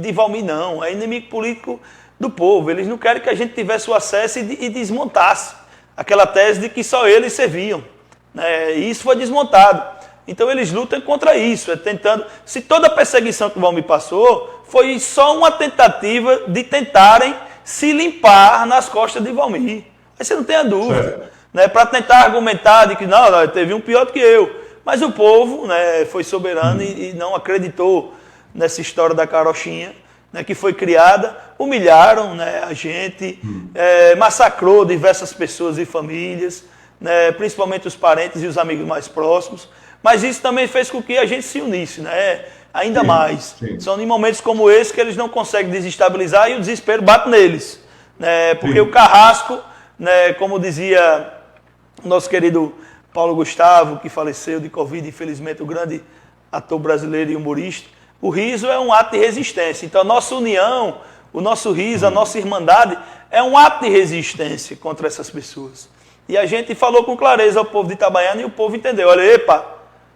de Valmir, não, é inimigo político do povo. Eles não querem que a gente tivesse o acesso e desmontasse aquela tese de que só eles serviam, né? E isso foi desmontado. Então eles lutam contra isso, tentando. Se toda a perseguição que o Valmir passou foi só uma tentativa de tentarem se limpar nas costas de Valmir. Aí você não tem a dúvida, né? Para tentar argumentar de que não, teve um pior do que eu. Mas o povo, né, foi soberano e não acreditou nessa história da carochinha, né, que foi criada. Humilharam, né, a gente, massacrou diversas pessoas e famílias, né, principalmente os parentes e os amigos mais próximos. Mas isso também fez com que a gente se unisse, né, ainda mais. São em momentos como esse que eles não conseguem desestabilizar e o desespero bate neles, né, porque o carrasco, né, como dizia o nosso querido Paulo Gustavo, que faleceu de Covid, infelizmente, o grande ator brasileiro e humorista, o riso é um ato de resistência. Então, a nossa união, o nosso riso, a nossa irmandade é um ato de resistência contra essas pessoas. E a gente falou com clareza ao povo de Itabaiana e o povo entendeu. Olha, epa,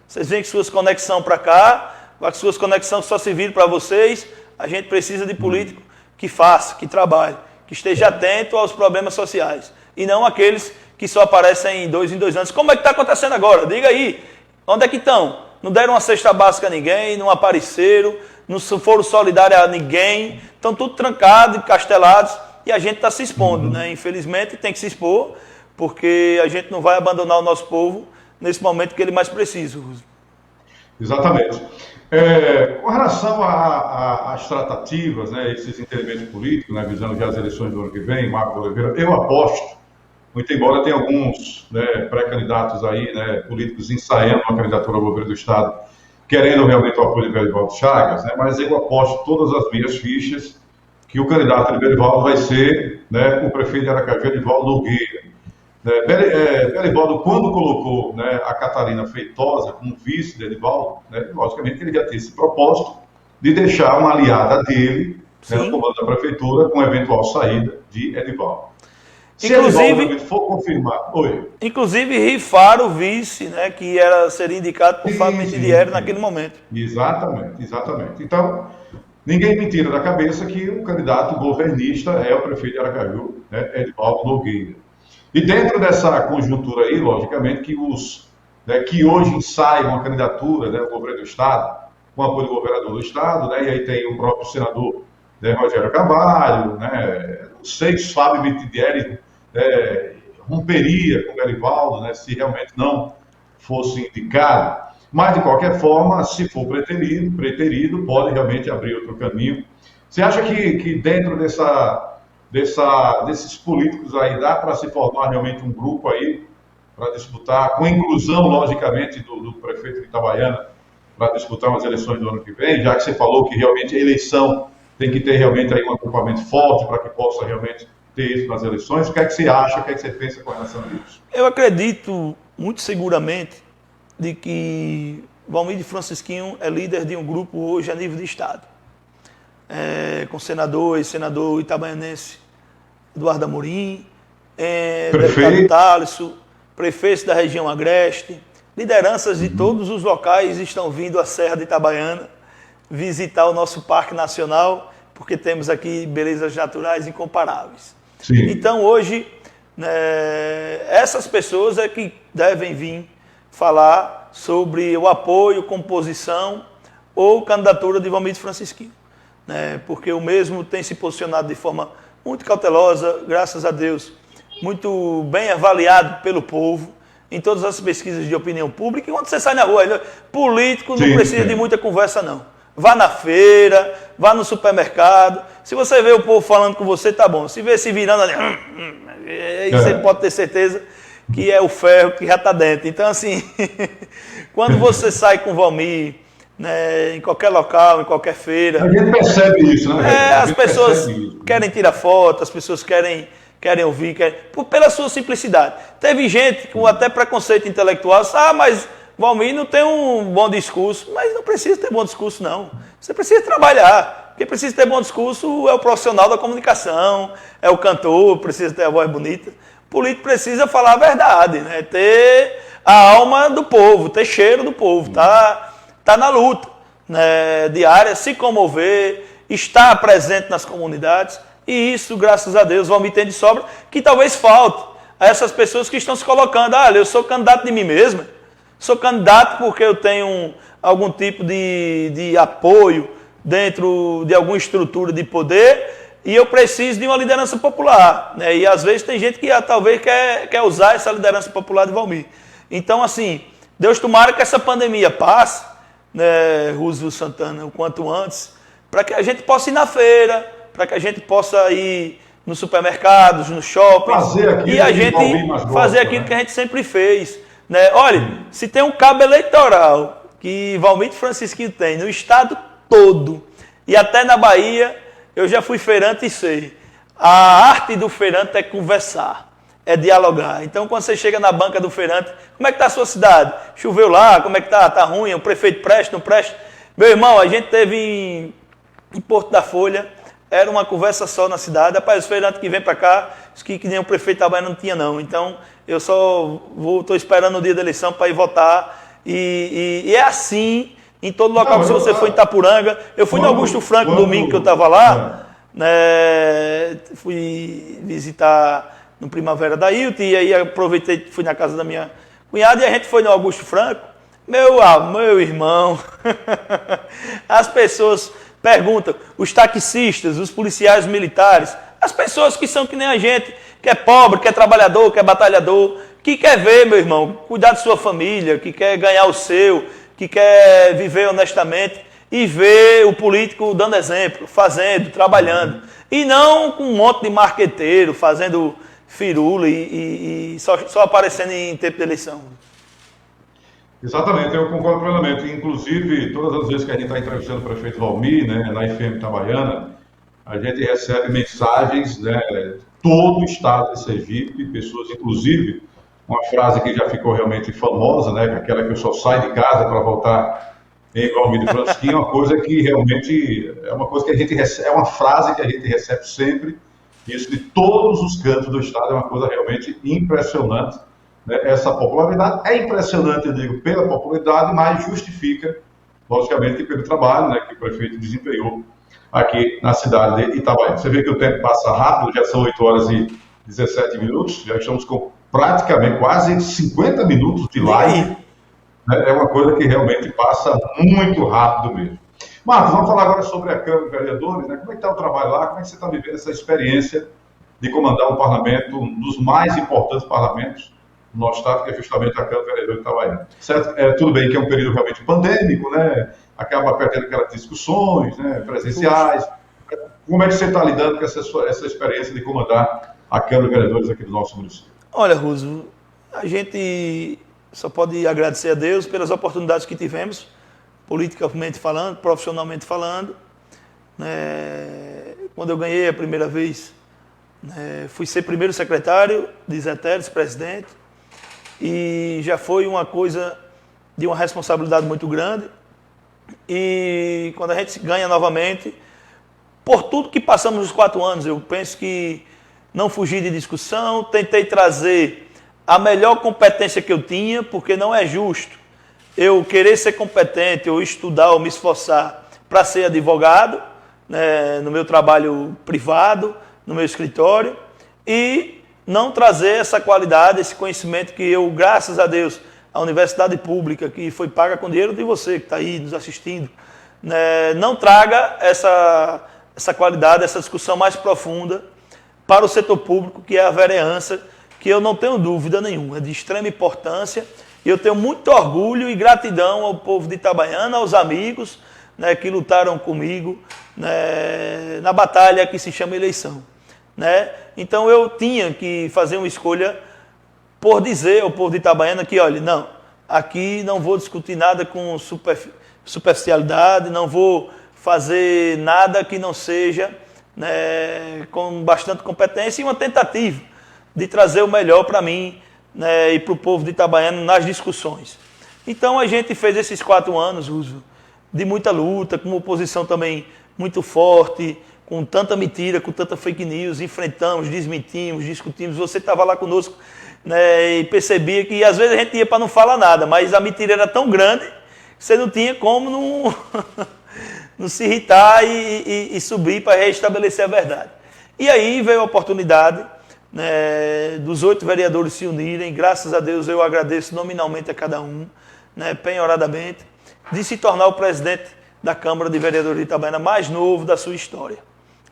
vocês vêm com suas conexões para cá, com as suas conexões só serviram para vocês, a gente precisa de político que faça, que trabalhe, que esteja atento aos problemas sociais. E não aqueles que só aparecem em 2 anos. Como é que está acontecendo agora? Diga aí, onde é que estão? Não deram uma cesta básica a ninguém, não apareceram, não foram solidários a ninguém, estão tudo trancados, encastelados, e a gente está se expondo, né? Infelizmente tem que se expor, porque a gente não vai abandonar o nosso povo nesse momento que ele mais precisa. Exatamente. Com relação às tratativas, né, esses entendimentos políticos, né, visando já as eleições do ano que vem, Marcos Oliveira, eu aposto, muito embora tenha alguns, né, pré-candidatos aí, né, políticos ensaiando uma candidatura ao governo do Estado, querendo realmente o apoio de Belivaldo Chagas, né, mas eu aposto todas as minhas fichas que o candidato de Belivaldo vai ser, né, o prefeito de Aracaju, Edivaldo Nogueira. Belivaldo, quando colocou, né, a Catarina Feitosa como vice de Edivaldo, né, logicamente ele já tinha esse propósito de deixar uma aliada dele no comando da prefeitura, com eventual saída de Edivaldo. Se Inclusive, Edivaldo for confirmar... Oi. Inclusive, rifaram o vice, né, que seria indicado por Fábio Mitidieri naquele momento. Exatamente. Então, ninguém me tira da cabeça que o candidato governista é o prefeito de Aracaju, né, Edivaldo Nogueira. E dentro dessa conjuntura aí, logicamente, que hoje ensaiam uma candidatura, né, o governo do Estado, com apoio do governador do Estado, né, e aí tem o próprio senador, né, Rogério Carvalho, né, não sei se Fábio Mitidieri romperia com o Garibaldo, né, se realmente não fosse indicado. Mas, de qualquer forma, se for preterido, pode realmente abrir outro caminho. Você acha que dentro desses políticos aí dá para se formar realmente um grupo aí para disputar, com a inclusão, logicamente, do prefeito de Itabaiana, para disputar umas eleições do ano que vem, já que você falou que realmente a eleição tem que ter realmente aí um agrupamento forte para que possa realmente ter isso nas eleições? O que é que você acha, o que é que você pensa com relação a isso? Eu acredito muito seguramente de que Valmir de Francisquinho é líder de um grupo hoje a nível de Estado. Com senador e senador itabaianense Eduardo Amorim, deputado Thaleson, prefeitos da região agreste, lideranças de todos os locais estão vindo à Serra de Itabaiana visitar o nosso Parque Nacional, porque temos aqui belezas naturais incomparáveis. Sim. Então, hoje, essas pessoas é que devem vir falar sobre o apoio, composição ou candidatura de Valmir de Francisquinho. Porque o mesmo tem se posicionado de forma muito cautelosa, graças a Deus, muito bem avaliado pelo povo, em todas as pesquisas de opinião pública. E quando você sai na rua, político não precisa de muita conversa, não. Vá na feira, vá no supermercado. Se você vê o povo falando com você, tá bom. Se vê se virando ali, você pode ter certeza que é o ferro que já está dentro. Então, assim, quando você sai com o Valmir, em qualquer local, em qualquer feira... A gente percebe isso, né? As pessoas querem tirar foto, as pessoas querem ouvir, pela sua simplicidade. Teve gente com até preconceito intelectual, mas Valmir não tem um bom discurso. Mas não precisa ter bom discurso, não. Você precisa trabalhar. Quem precisa ter bom discurso é o profissional da comunicação, é o cantor, precisa ter a voz bonita. O político precisa falar a verdade, né? Ter a alma do povo, ter cheiro do povo, tá na luta, né, diária, se comover, estar presente nas comunidades. E isso, graças a Deus, Valmir tem de sobra, que talvez falte a essas pessoas que estão se colocando. Eu sou candidato de mim mesmo. Sou candidato porque eu tenho algum tipo de apoio dentro de alguma estrutura de poder e eu preciso de uma liderança popular. Né? E às vezes tem gente que talvez quer usar essa liderança popular de Valmir. Então, assim, Deus tomara que essa pandemia passe, né, Roosevelt Santana, o quanto antes, para que a gente possa ir na feira, para que a gente possa ir nos supermercados, nos shoppings, e a gente fazer aquilo que a gente sempre fez. Né? Olha, se tem um cabo eleitoral que Valmir de Francisquinho tem no estado todo, e até na Bahia, eu já fui feirante e sei. A arte do feirante é conversar, é dialogar. Então, quando você chega na banca do feirante, como é que está a sua cidade? Choveu lá? Como é que está? Está ruim? O prefeito presta, não presta? Meu irmão, a gente teve em Porto da Folha, era uma conversa só na cidade. Rapaz, os feirantes que vêm para cá, que nem o prefeito Itabaiana não tinha, não. Então, eu só estou esperando o dia da eleição para ir votar. E é assim em todo local. Se você for em Itapuranga, eu fui no Augusto Franco domingo que eu estava lá, né, fui visitar no Primavera da Ilta, e aí aproveitei, fui na casa da minha cunhada e a gente foi no Augusto Franco. Meu irmão, as pessoas perguntam, os taxistas, os policiais militares, as pessoas que são que nem a gente, que é pobre, que é trabalhador, que é batalhador, que quer ver, meu irmão, cuidar de sua família, que quer ganhar o seu, que quer viver honestamente e ver o político dando exemplo, fazendo, trabalhando. E não com um monte de marqueteiro, fazendo firula e só aparecendo em tempo de eleição. Exatamente, eu concordo plenamente. Inclusive, todas as vezes que a gente está entrevistando o prefeito Valmir, né, na FM Itabaiana, a gente recebe mensagens, né, todo o estado de Sergipe, pessoas, inclusive, uma frase que já ficou realmente famosa, né, aquela que eu só saio de casa para voltar em Valmir Francisquinha, é uma coisa que realmente é uma coisa que a gente recebe, é uma frase que a gente recebe sempre, isso de todos os cantos do estado, é uma coisa realmente impressionante, né? Essa popularidade é impressionante, eu digo, pela popularidade, mas justifica, logicamente, pelo trabalho, né, que o prefeito desempenhou aqui na cidade de Itabaiana. Você vê que o tempo passa rápido, já são 8 horas e 17 minutos, já estamos com praticamente quase 50 minutos de live. É uma coisa que realmente passa muito rápido mesmo. Marcos, vamos falar agora sobre a Câmara de Vereadores, né? Como é que está o trabalho lá? Como é que você está vivendo essa experiência de comandar um parlamento, um dos mais importantes parlamentos do nosso estado, que é justamente a Câmara de Vereadores de Itabaiana? Certo? Tudo bem que é um período realmente pandêmico, né? Acaba perdendo aquelas discussões, né, presenciais. Como é que você está lidando com essa experiência de comandar a Câmara de Vereadores aqui do nosso município? Olha, Russo, a gente só pode agradecer a Deus pelas oportunidades que tivemos, politicamente falando, profissionalmente falando. Quando eu ganhei a primeira vez, fui ser primeiro secretário de Zé Teres, presidente, e já foi uma coisa de uma responsabilidade muito grande. E quando a gente ganha novamente, por tudo que passamos nos 4 anos, eu penso que não fugi de discussão, tentei trazer a melhor competência que eu tinha, porque não é justo eu querer ser competente, ou estudar, ou me esforçar para ser advogado, né, no meu trabalho privado, no meu escritório, e não trazer essa qualidade, esse conhecimento que eu, graças a Deus, a universidade pública, que foi paga com dinheiro de você, que está aí nos assistindo, né, não traga essa qualidade, essa discussão mais profunda para o setor público, que é a vereança, que eu não tenho dúvida nenhuma, é de extrema importância. E eu tenho muito orgulho e gratidão ao povo de Itabaiana, aos amigos, né, que lutaram comigo, né, na batalha que se chama eleição. Né? Então eu tinha que fazer uma escolha por dizer ao povo de Itabaiana que, olha, não, aqui não vou discutir nada com superficialidade, não vou fazer nada que não seja, né, com bastante competência e uma tentativa de trazer o melhor para mim, né, e para o povo de Itabaiana nas discussões. Então a gente fez esses 4 anos, Russo, de muita luta, com uma oposição também muito forte, com tanta mentira, com tanta fake news, enfrentamos, desmentimos, discutimos. Você estava lá conosco, né, e percebia que às vezes a gente ia para não falar nada, mas a mentira era tão grande que você não tinha como não se irritar e subir para restabelecer a verdade. E aí veio a oportunidade, né, dos 8 vereadores se unirem, graças a Deus eu agradeço nominalmente a cada um, né, penhoradamente, de se tornar o presidente da Câmara de Vereadores de Itabaiana mais novo da sua história.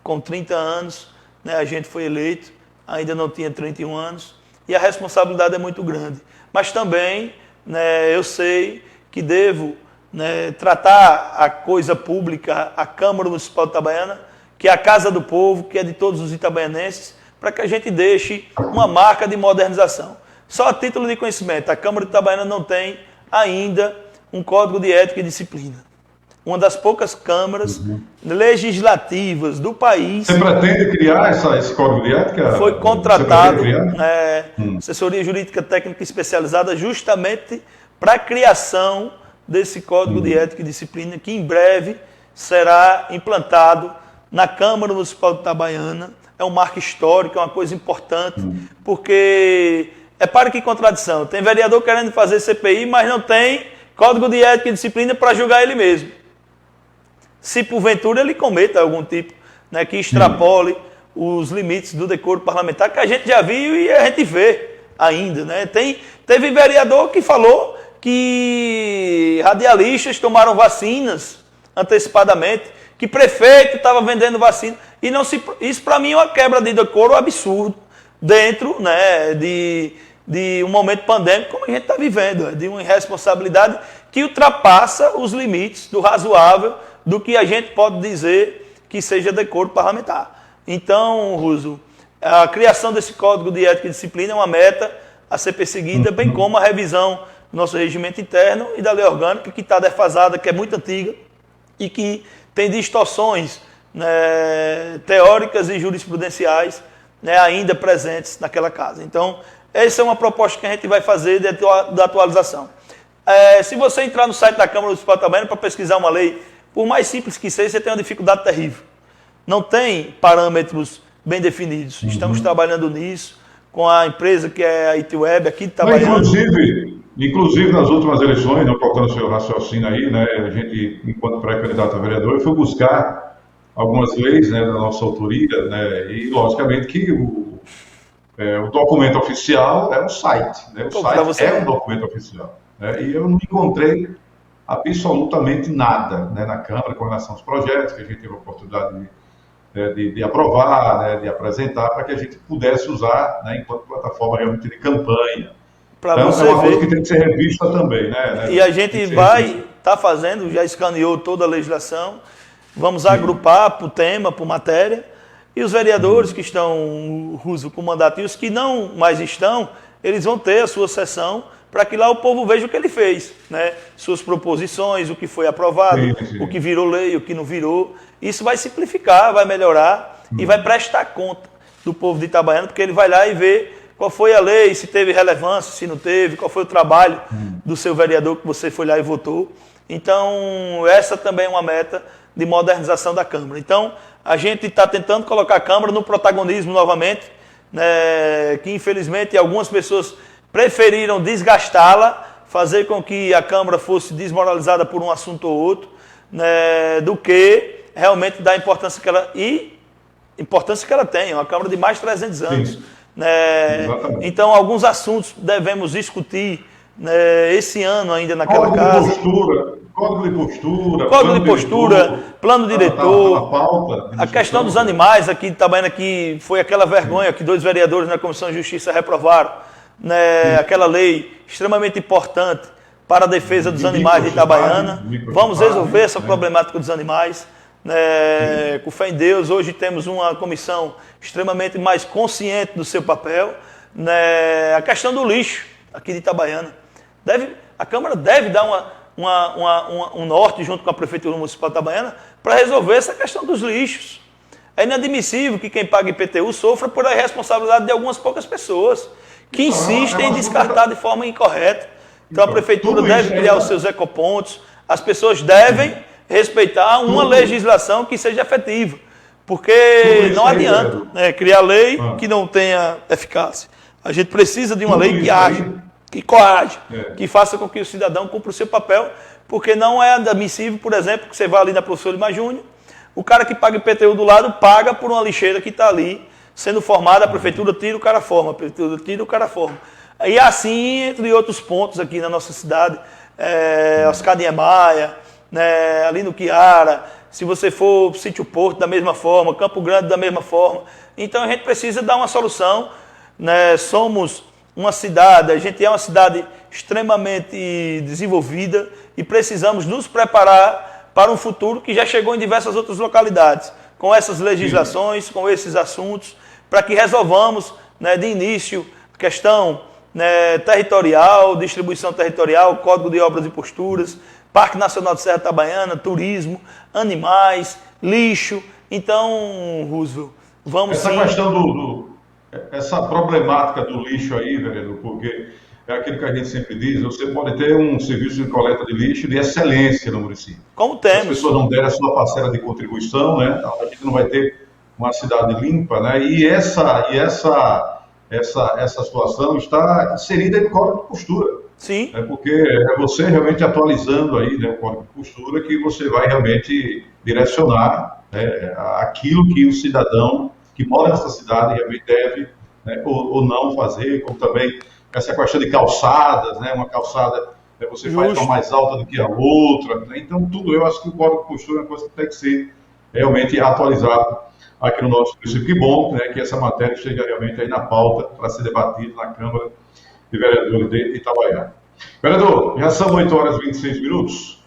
Com 30 anos, né, a gente foi eleito, ainda não tinha 31 anos, e a responsabilidade é muito grande. Mas também, né, eu sei que devo, né, tratar a coisa pública, a Câmara Municipal de Itabaiana, que é a casa do povo, que é de todos os itabaianenses, para que a gente deixe uma marca de modernização. Só a título de conhecimento, a Câmara de Itabaiana não tem ainda um código de ética e disciplina. Uma das poucas câmaras legislativas do país. Você pretende criar esse código de ética? Foi contratado, assessoria jurídica técnica especializada, justamente para a criação desse código de ética e disciplina, que em breve será implantado na Câmara Municipal de Itabaiana. É um marco histórico, é uma coisa importante, porque é para que contradição. Tem vereador querendo fazer CPI, mas não tem código de ética e disciplina para julgar ele mesmo. Se porventura ele cometa algum tipo, né, que extrapole os limites do decoro parlamentar, que a gente já viu e a gente vê ainda. Né? Teve vereador que falou que radialistas tomaram vacinas antecipadamente, que prefeito estava vendendo vacina. E não se, isso para mim é uma quebra de decoro absurdo dentro, né, de um momento pandêmico como a gente está vivendo, de uma irresponsabilidade que ultrapassa os limites do razoável do que a gente pode dizer que seja decoro parlamentar. Então, Russo, a criação desse Código de Ética e Disciplina é uma meta a ser perseguida, bem como a revisão do nosso regimento interno e da lei orgânica, que está defasada, que é muito antiga e que tem distorções, né, teóricas e jurisprudenciais, né, ainda presentes naquela casa. Então, essa é uma proposta que a gente vai fazer de atualização. Se você entrar no site da Câmara Municipal de Itabaiana para pesquisar uma lei, por mais simples que seja, você tem uma dificuldade terrível. Não tem parâmetros bem definidos. Estamos trabalhando nisso com a empresa que é a ITWeb aqui de Itabaiana. Inclusive nas últimas eleições, não cortando o seu raciocínio aí, né, a gente, enquanto pré-candidato a vereador, foi buscar algumas leis, né, da nossa autoria, né, e logicamente que o documento oficial é o site, né, o site é um documento oficial, né, e eu não encontrei absolutamente nada, né, na Câmara com relação aos projetos que a gente teve a oportunidade de aprovar, né, de apresentar, para que a gente pudesse usar, né, enquanto plataforma realmente de campanha. Então, é uma coisa que tem que ser revista também, né? E a gente vai estar fazendo, já escaneou toda a legislação, vamos agrupar por tema, por matéria, e os vereadores que estão, com mandato, e os que não mais estão, eles vão ter a sua sessão para que lá o povo veja o que ele fez, né? Suas proposições, o que foi aprovado, o que virou lei, o que não virou. Isso vai simplificar, vai melhorar e vai prestar conta do povo de Itabaiana, porque ele vai lá e vê qual foi a lei, se teve relevância, se não teve, qual foi o trabalho do seu vereador que você foi lá e votou. Então, essa também é uma meta de modernização da Câmara. Então, a gente está tentando colocar a Câmara no protagonismo novamente, né, que infelizmente algumas pessoas preferiram desgastá-la, fazer com que a Câmara fosse desmoralizada por um assunto ou outro, né, do que realmente dar a importância que ela tem. É uma Câmara de mais de 300 anos. Sim. Então, alguns assuntos devemos discutir, né, esse ano ainda naquela casa. Código de postura, plano diretor, a questão dos animais aqui de Itabaiana, que foi aquela vergonha que 2 vereadores na Comissão de Justiça reprovaram, né, aquela lei extremamente importante para a defesa dos animais de Itabaiana. Vamos resolver essa problemática dos animais. Com fé em Deus, hoje temos uma comissão extremamente mais consciente do seu papel. A questão do lixo aqui de Itabaiana. A Câmara deve dar um norte junto com a Prefeitura Municipal de Itabaiana para resolver essa questão dos lixos. É inadmissível que quem paga IPTU sofra por a irresponsabilidade de algumas poucas pessoas que insistem em descartar de forma incorreta. Então a Prefeitura deve criar os seus ecopontos, as pessoas devem respeitar uma legislação que seja efetiva, porque não adianta criar lei que não tenha eficácia. A gente precisa de uma lei que age, que coage, que faça com que o cidadão cumpra o seu papel, porque não é admissível, por exemplo, que você vá ali na Professor Lima Júnior, o cara que paga IPTU do lado paga por uma lixeira que está ali sendo formada, a Prefeitura tira, o cara forma, a Prefeitura tira, o cara forma. E assim, entre outros pontos aqui na nossa cidade, Oscar Niemeyer, ali no Quiara, se você for para o Sítio Porto da mesma forma, Campo Grande da mesma forma. Então a gente precisa dar uma solução, somos uma cidade, a gente é uma cidade extremamente desenvolvida e precisamos nos preparar para um futuro que já chegou em diversas outras localidades, com essas legislações, com esses assuntos, para que resolvamos, de início, questão territorial, distribuição territorial, Código de Obras e Posturas, Parque Nacional de Serra Itabaiana, turismo, animais, lixo. Então, Roosevelt, vamos essa questão essa problemática do lixo aí, vereador, porque é aquilo que a gente sempre diz, você pode ter um serviço de coleta de lixo de excelência no município. Como temos. Se as pessoas não derem a sua parcela de contribuição, a gente não vai ter uma cidade limpa, E essa situação está inserida em Código de Postura. Sim. Porque é você realmente atualizando aí, o Código de Postura que você vai realmente direcionar aquilo que o cidadão que mora nessa cidade realmente deve ou não fazer, como também essa questão de calçadas, uma calçada você faz uma mais alta do que a outra. Então, eu acho que o Código de Postura é uma coisa que tem que ser realmente atualizado aqui no nosso município. Que bom que essa matéria esteja realmente aí na pauta para ser debatida na Câmara de Vereadores de Itabaiana. Vereador, já são 8 horas e 26 minutos.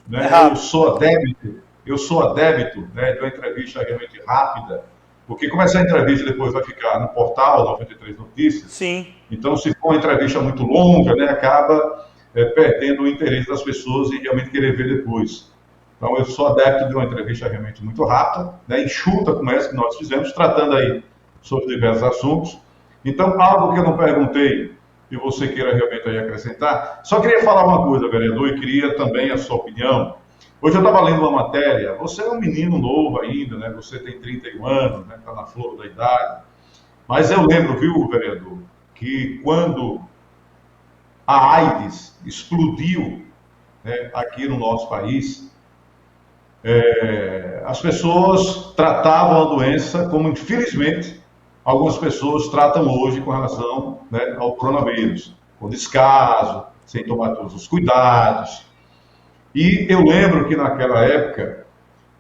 Eu sou adébito de uma entrevista realmente rápida, porque como essa entrevista depois vai ficar no portal 93 Notícias, sim. Então se for uma entrevista muito longa, acaba perdendo o interesse das pessoas em realmente querer ver depois. Então eu sou adepto de uma entrevista realmente muito rápida, enxuta como essa que nós fizemos, tratando aí sobre diversos assuntos. Então, algo que eu não perguntei que você queira realmente aí acrescentar. Só queria falar uma coisa, vereador, e queria também a sua opinião. Hoje eu estava lendo uma matéria, você é um menino novo ainda, né? Você tem 31 anos, né? Está na flor da idade. Mas eu lembro, viu, vereador, que quando a AIDS explodiu, né, aqui no nosso país, as pessoas tratavam a doença como, infelizmente, algumas pessoas tratam hoje com relação, né, ao coronavírus, com descaso, sem tomar todos os cuidados. E eu lembro que naquela época,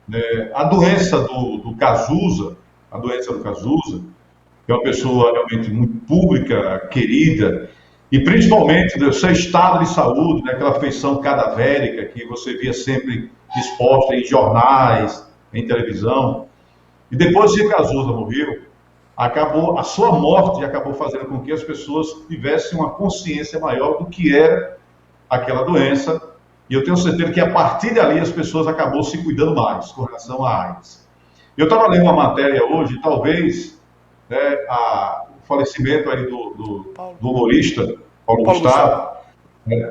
né, a doença do Cazuza, que é uma pessoa realmente muito pública, querida, e principalmente do seu estado de saúde, né, aquela feição cadavérica que você via sempre exposta em jornais, em televisão. E depois que Cazuza morreu, a sua morte acabou fazendo com que as pessoas tivessem uma consciência maior do que era aquela doença. E eu tenho certeza que a partir dali as pessoas acabou se cuidando mais com relação à AIDS. Eu estava lendo uma matéria hoje, talvez, né, o falecimento aí do humorista Paulo Gustavo,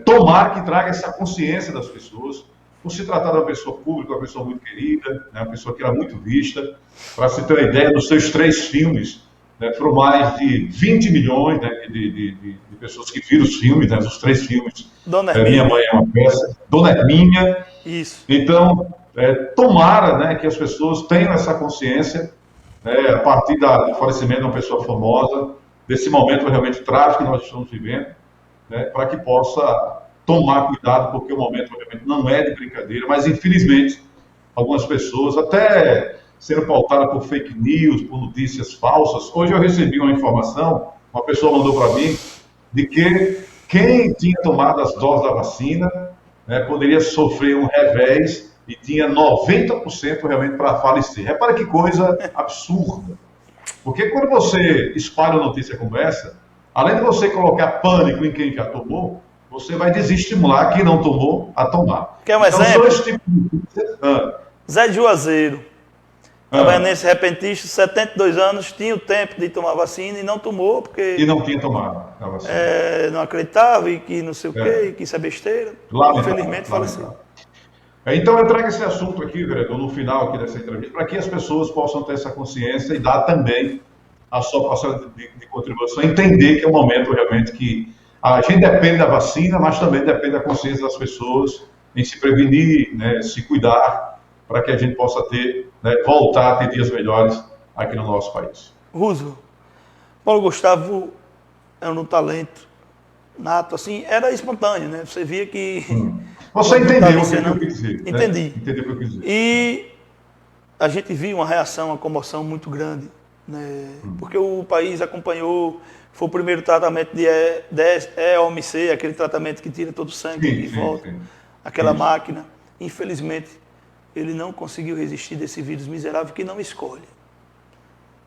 tomara que traga essa consciência das pessoas, por se tratar de uma pessoa pública, uma pessoa muito querida, né, uma pessoa que era muito vista. Para se ter uma ideia, dos seus 3 filmes, né, foram mais de 20 milhões, né, de pessoas que viram os filmes, né, os 3 filmes. Minha Mãe é uma Peça, Dona Hermínia. Isso. Então, tomara, né, que as pessoas tenham essa consciência, né, a partir do falecimento de uma pessoa famosa, desse momento realmente trágico que nós estamos vivendo, né, para que possa tomar cuidado, porque o momento realmente não é de brincadeira, mas infelizmente algumas pessoas, até sendo pautadas por fake news, por notícias falsas. Hoje eu recebi uma informação, uma pessoa mandou para mim, de que quem tinha tomado as doses da vacina, né, poderia sofrer um revés e tinha 90% realmente para falecer. Repara que coisa absurda. Porque quando você espalha uma notícia como essa, além de você colocar pânico em quem já tomou, você vai desestimular quem não tomou a tomar. Quer um exemplo? São esse tipo de... Zé de Juazeiro, nesse repentista, 72 anos, tinha o tempo de tomar vacina e não tomou, porque... E não tinha tomado a vacina. Não acreditava e que não sei o quê, e que isso é besteira. Infelizmente faleceu. Então eu trago esse assunto aqui, vereador, no final aqui dessa entrevista, para que as pessoas possam ter essa consciência e dar também a sua parcela de contribuição, entender que é um momento realmente que a gente depende da vacina, mas também depende da consciência das pessoas em se prevenir, né, se cuidar, para que a gente possa ter, né, voltar a ter dias melhores aqui no nosso país. Russo, Paulo Gustavo é um talento nato, assim, era espontâneo, né? Você via que... Você entendeu o que eu quis dizer. Entendi. Né? Entendeu o que eu quis dizer. E a gente viu uma reação, uma comoção muito grande, né? Porque o país acompanhou, foi o primeiro tratamento de EOMC, aquele tratamento que tira todo o sangue e volta, aquela máquina. Infelizmente, ele não conseguiu resistir desse vírus miserável que não escolhe.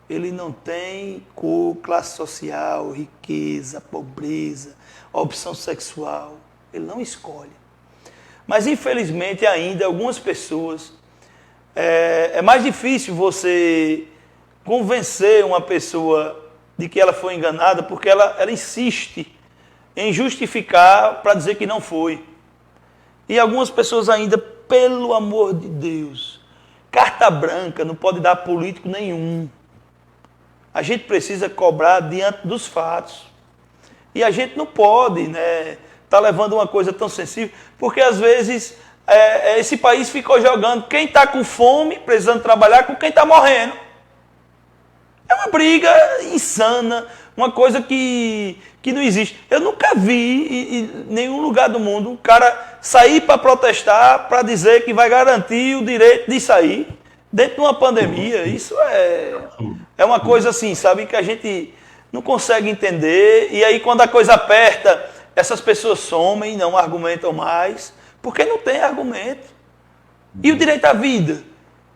Ele não tem cor, classe social, riqueza, pobreza, opção sexual. Ele não escolhe. Mas, infelizmente, ainda algumas pessoas... É mais difícil você convencer uma pessoa de que ela foi enganada, porque ela insiste em justificar para dizer que não foi. E algumas pessoas ainda, pelo amor de Deus, carta branca não pode dar a político nenhum. A gente precisa cobrar diante dos fatos. E a gente não pode, né, tá levando uma coisa tão sensível, porque às vezes esse país ficou jogando quem está com fome, precisando trabalhar, com quem está morrendo. É uma briga insana, uma coisa que não existe. Eu nunca vi em nenhum lugar do mundo um cara sair para protestar, para dizer que vai garantir o direito de sair dentro de uma pandemia. Isso é uma coisa assim, sabe, que a gente não consegue entender. E aí quando a coisa aperta, essas pessoas somem, não argumentam mais, porque não tem argumento. E o direito à vida?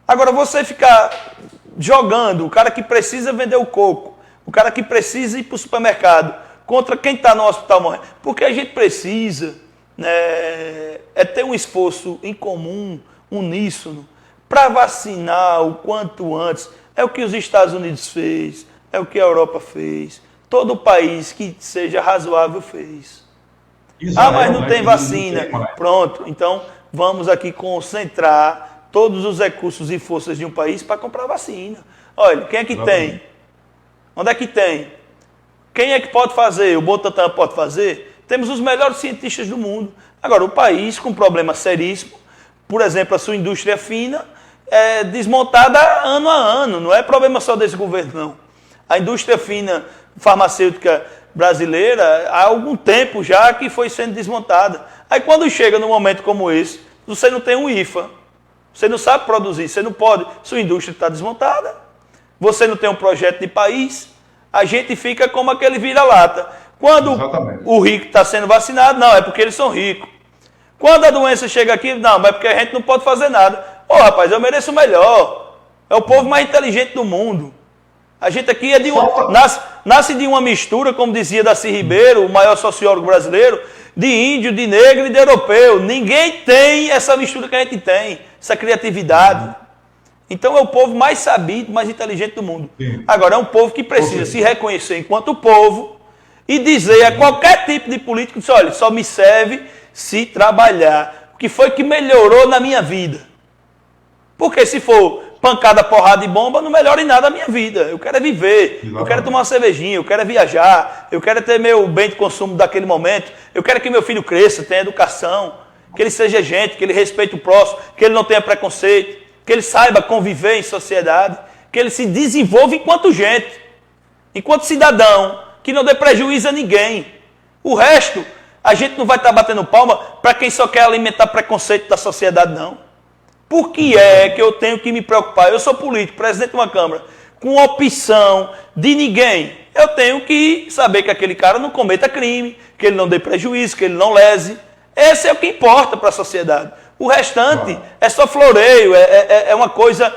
Agora você ficar jogando o cara que precisa vender o coco, o cara que precisa ir para o supermercado, contra quem está no hospital morrendo. Porque a gente precisa, né, ter um esforço em comum, uníssono, para vacinar o quanto antes. É o que os Estados Unidos fez, é o que a Europa fez. todo país que seja razoável fez. Israel, Mas não tem vacina. Não tem, mas... Pronto, então vamos aqui concentrar todos os recursos e forças de um país para comprar vacina. Olha, quem é que tem? Onde é que tem? Quem é que pode fazer? O Butantan pode fazer? Temos os melhores cientistas do mundo. Agora, o país com problema seríssimo, por exemplo, a sua indústria fina, é desmontada ano a ano. Não é problema só desse governo, não. A indústria fina farmacêutica brasileira, há algum tempo já que foi sendo desmontada. Aí quando chega num momento como esse, você não tem um IFA, você não sabe produzir, você não pode, sua indústria está desmontada, você não tem um projeto de país, a gente fica como aquele vira-lata. Quando o rico está sendo vacinado, não, é porque eles são ricos. Quando a doença chega aqui, não, mas é porque a gente não pode fazer nada. Ô, rapaz, eu mereço o melhor. É o povo mais inteligente do mundo. A gente aqui é nasce de uma mistura, como dizia Darcy Ribeiro, o maior sociólogo brasileiro, de índio, de negro e de europeu. Ninguém tem essa mistura que a gente tem, essa criatividade. Então é o povo mais sabido, mais inteligente do mundo. Sim. Agora, é um povo que precisa se reconhecer enquanto povo e dizer a qualquer tipo de político, olha, só me serve se trabalhar. O que foi que melhorou na minha vida? Porque se for pancada, porrada e bomba, não melhora em nada a minha vida. Eu quero é viver, eu quero tomar uma cervejinha, eu quero é viajar, eu quero ter meu bem de consumo daquele momento, eu quero que meu filho cresça, tenha educação, que ele seja gente, que ele respeite o próximo, que ele não tenha preconceito, que ele saiba conviver em sociedade, que ele se desenvolva enquanto gente, enquanto cidadão, que não dê prejuízo a ninguém. O resto, a gente não vai estar batendo palma para quem só quer alimentar preconceito da sociedade, não. Por que é que eu tenho que me preocupar? Eu sou político, presidente de uma Câmara, com opção de ninguém. Eu tenho que saber que aquele cara não cometa crime, que ele não dê prejuízo, que ele não lese. Esse é o que importa para a sociedade. O restante é só floreio, é uma coisa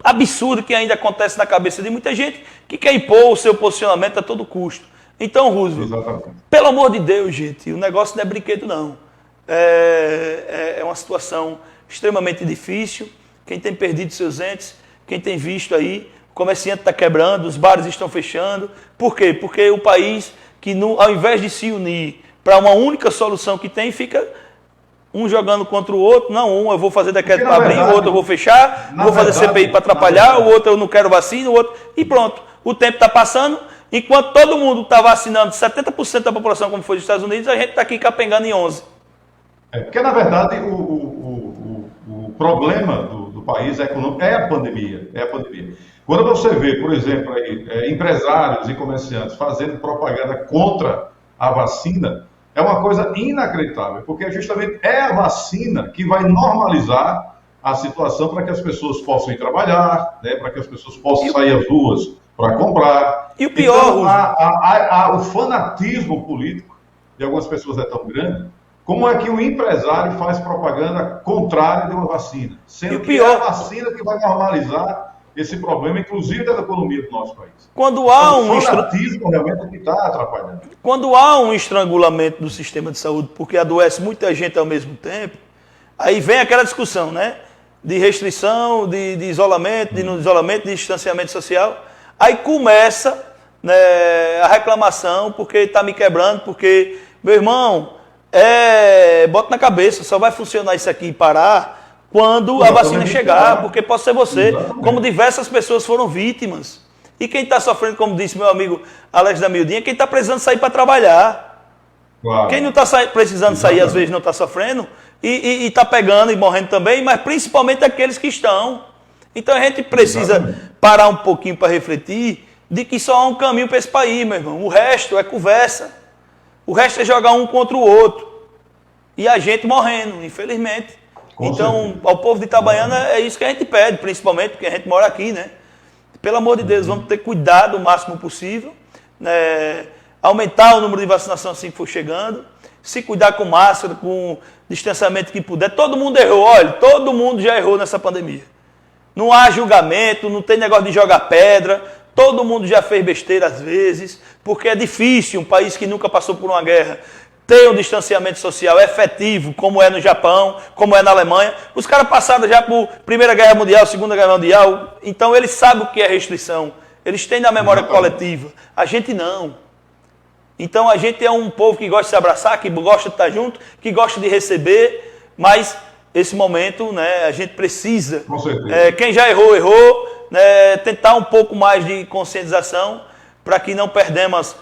absurda que ainda acontece na cabeça de muita gente que quer impor o seu posicionamento a todo custo. Então, Roosevelt, pelo amor de Deus, gente, o negócio não é brinquedo, não. É uma situação extremamente difícil. Quem tem perdido seus entes, quem tem visto aí, o comerciante está quebrando, os bares estão fechando. Por quê? Porque o país que, ao invés de se unir para uma única solução que tem, fica um jogando contra o outro. Não, eu vou fazer decreto para abrir, o outro eu vou fechar, vou fazer CPI para atrapalhar, o outro eu não quero vacina, o outro... E pronto, o tempo está passando, enquanto todo mundo está vacinando 70% da população, como foi nos Estados Unidos, a gente está aqui capengando em 11%. Porque, na verdade, o problema do país econômico é a pandemia. Quando você vê, por exemplo, aí, empresários e comerciantes fazendo propaganda contra a vacina, é uma coisa inacreditável, porque justamente é a vacina que vai normalizar a situação para que as pessoas possam ir trabalhar, né, para que as pessoas possam sair às ruas para comprar. E o pior... Então, o fanatismo político de algumas pessoas é tão grande. Como é que o empresário faz propaganda contrária de uma vacina? Sendo que é a vacina que vai normalizar esse problema, inclusive da economia do nosso país. Quando há o fanatismo realmente que está atrapalhando. Quando há um estrangulamento do sistema de saúde, porque adoece muita gente ao mesmo tempo, aí vem aquela discussão, né? De restrição, de isolamento, de não isolamento, de distanciamento social. Aí começa, né, a reclamação, porque está me quebrando, porque, meu irmão... bota na cabeça, só vai funcionar isso aqui e parar quando a vacina chegar, porque pode ser você, como diversas pessoas foram vítimas. E quem está sofrendo, como disse meu amigo Alex da Mildinha, quem está precisando sair para trabalhar. Claro. Quem não está precisando sair, às vezes não está sofrendo, e está pegando e morrendo também, mas principalmente aqueles que estão. Então a gente precisa parar um pouquinho para refletir de que só há um caminho para esse país, meu irmão. O resto é conversa. O resto é jogar um contra o outro. E a gente morrendo, infelizmente. Então, ao povo de Itabaiana, é isso que a gente pede, principalmente porque a gente mora aqui, né? Pelo amor de Deus, vamos ter cuidado o máximo possível, né? Aumentar o número de vacinação assim que for chegando, se cuidar com máscara, com distanciamento que puder. Todo mundo errou, olha, todo mundo já errou nessa pandemia. Não há julgamento, não tem negócio de jogar pedra. Todo mundo já fez besteira às vezes, porque é difícil um país que nunca passou por uma guerra ter um distanciamento social efetivo, como é no Japão, como é na Alemanha. Os caras passaram já por Primeira Guerra Mundial, Segunda Guerra Mundial, então eles sabem o que é restrição Eles têm na memória coletiva. A gente não. Então a gente é um povo que gosta de se abraçar, que gosta de estar junto, que gosta de receber, mas esse momento, né, a gente precisa. Com certeza. Quem já errou, errou. Né, tentar um pouco mais de conscientização para que não perdemos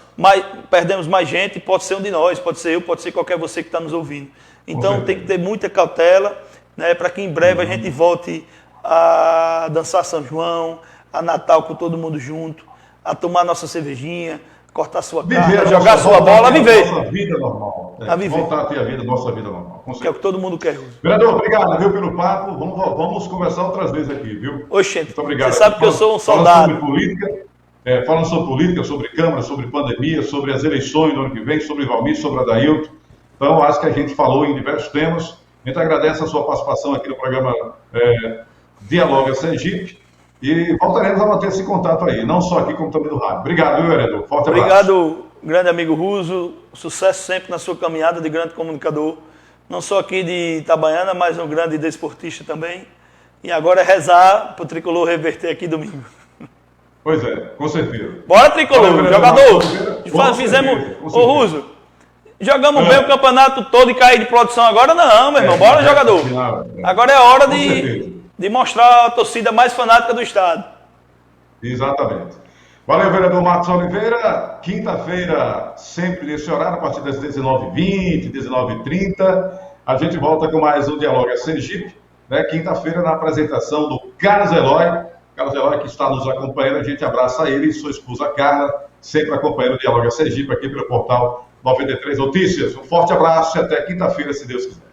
mais gente. Pode ser um de nós, pode ser eu, pode ser qualquer você que está nos ouvindo. Então tem que ter muita cautela, né, para que em breve a gente volte a dançar São João, a Natal com todo mundo junto, a tomar nossa cervejinha, cortar sua carne, jogar sua bola, a viver. Nossa vida normal. A viver. Voltar a ter a nossa vida normal. Que é o que todo mundo quer. Vereador, obrigado, viu, pelo papo. Vamos conversar outras vezes aqui, viu? Oxente, muito obrigado. Você sabe que eu sou um soldado. Falando sobre política, falando sobre política, sobre Câmara, sobre pandemia, sobre as eleições do ano que vem, sobre Valmir, sobre Adailton. Então, acho que a gente falou em diversos temas. A gente agradece a sua participação aqui no programa Dialoga Sergipe. E voltaremos a manter esse contato aí, não só aqui, como também no rádio. Obrigado, viu, vereador? Forte abraço. Obrigado, grande amigo Russo. Sucesso sempre na sua caminhada de grande comunicador. Não só aqui de Itabaiana, mas um grande desportista também. E agora é rezar para o Tricolor reverter aqui domingo. Pois é, com certeza. Bora, Tricolor, valeu, jogador. Fizemos, ô Russo, jogamos bem o campeonato todo e cair de produção agora? Não, meu irmão. Bora, jogador. Agora é hora de mostrar a torcida mais fanática do estado. Exatamente. Valeu, vereador Marcos Oliveira. Quinta-feira, sempre nesse horário, a partir das 19h20, 19h30, a gente volta com mais um Dialoga Sergipe. Né? Quinta-feira, na apresentação do Carlos Eloy. Carlos Eloy, que está nos acompanhando, a gente abraça ele e sua esposa Carla, sempre acompanhando o Dialoga Sergipe aqui pelo portal 93 Notícias. Um forte abraço e até quinta-feira, se Deus quiser.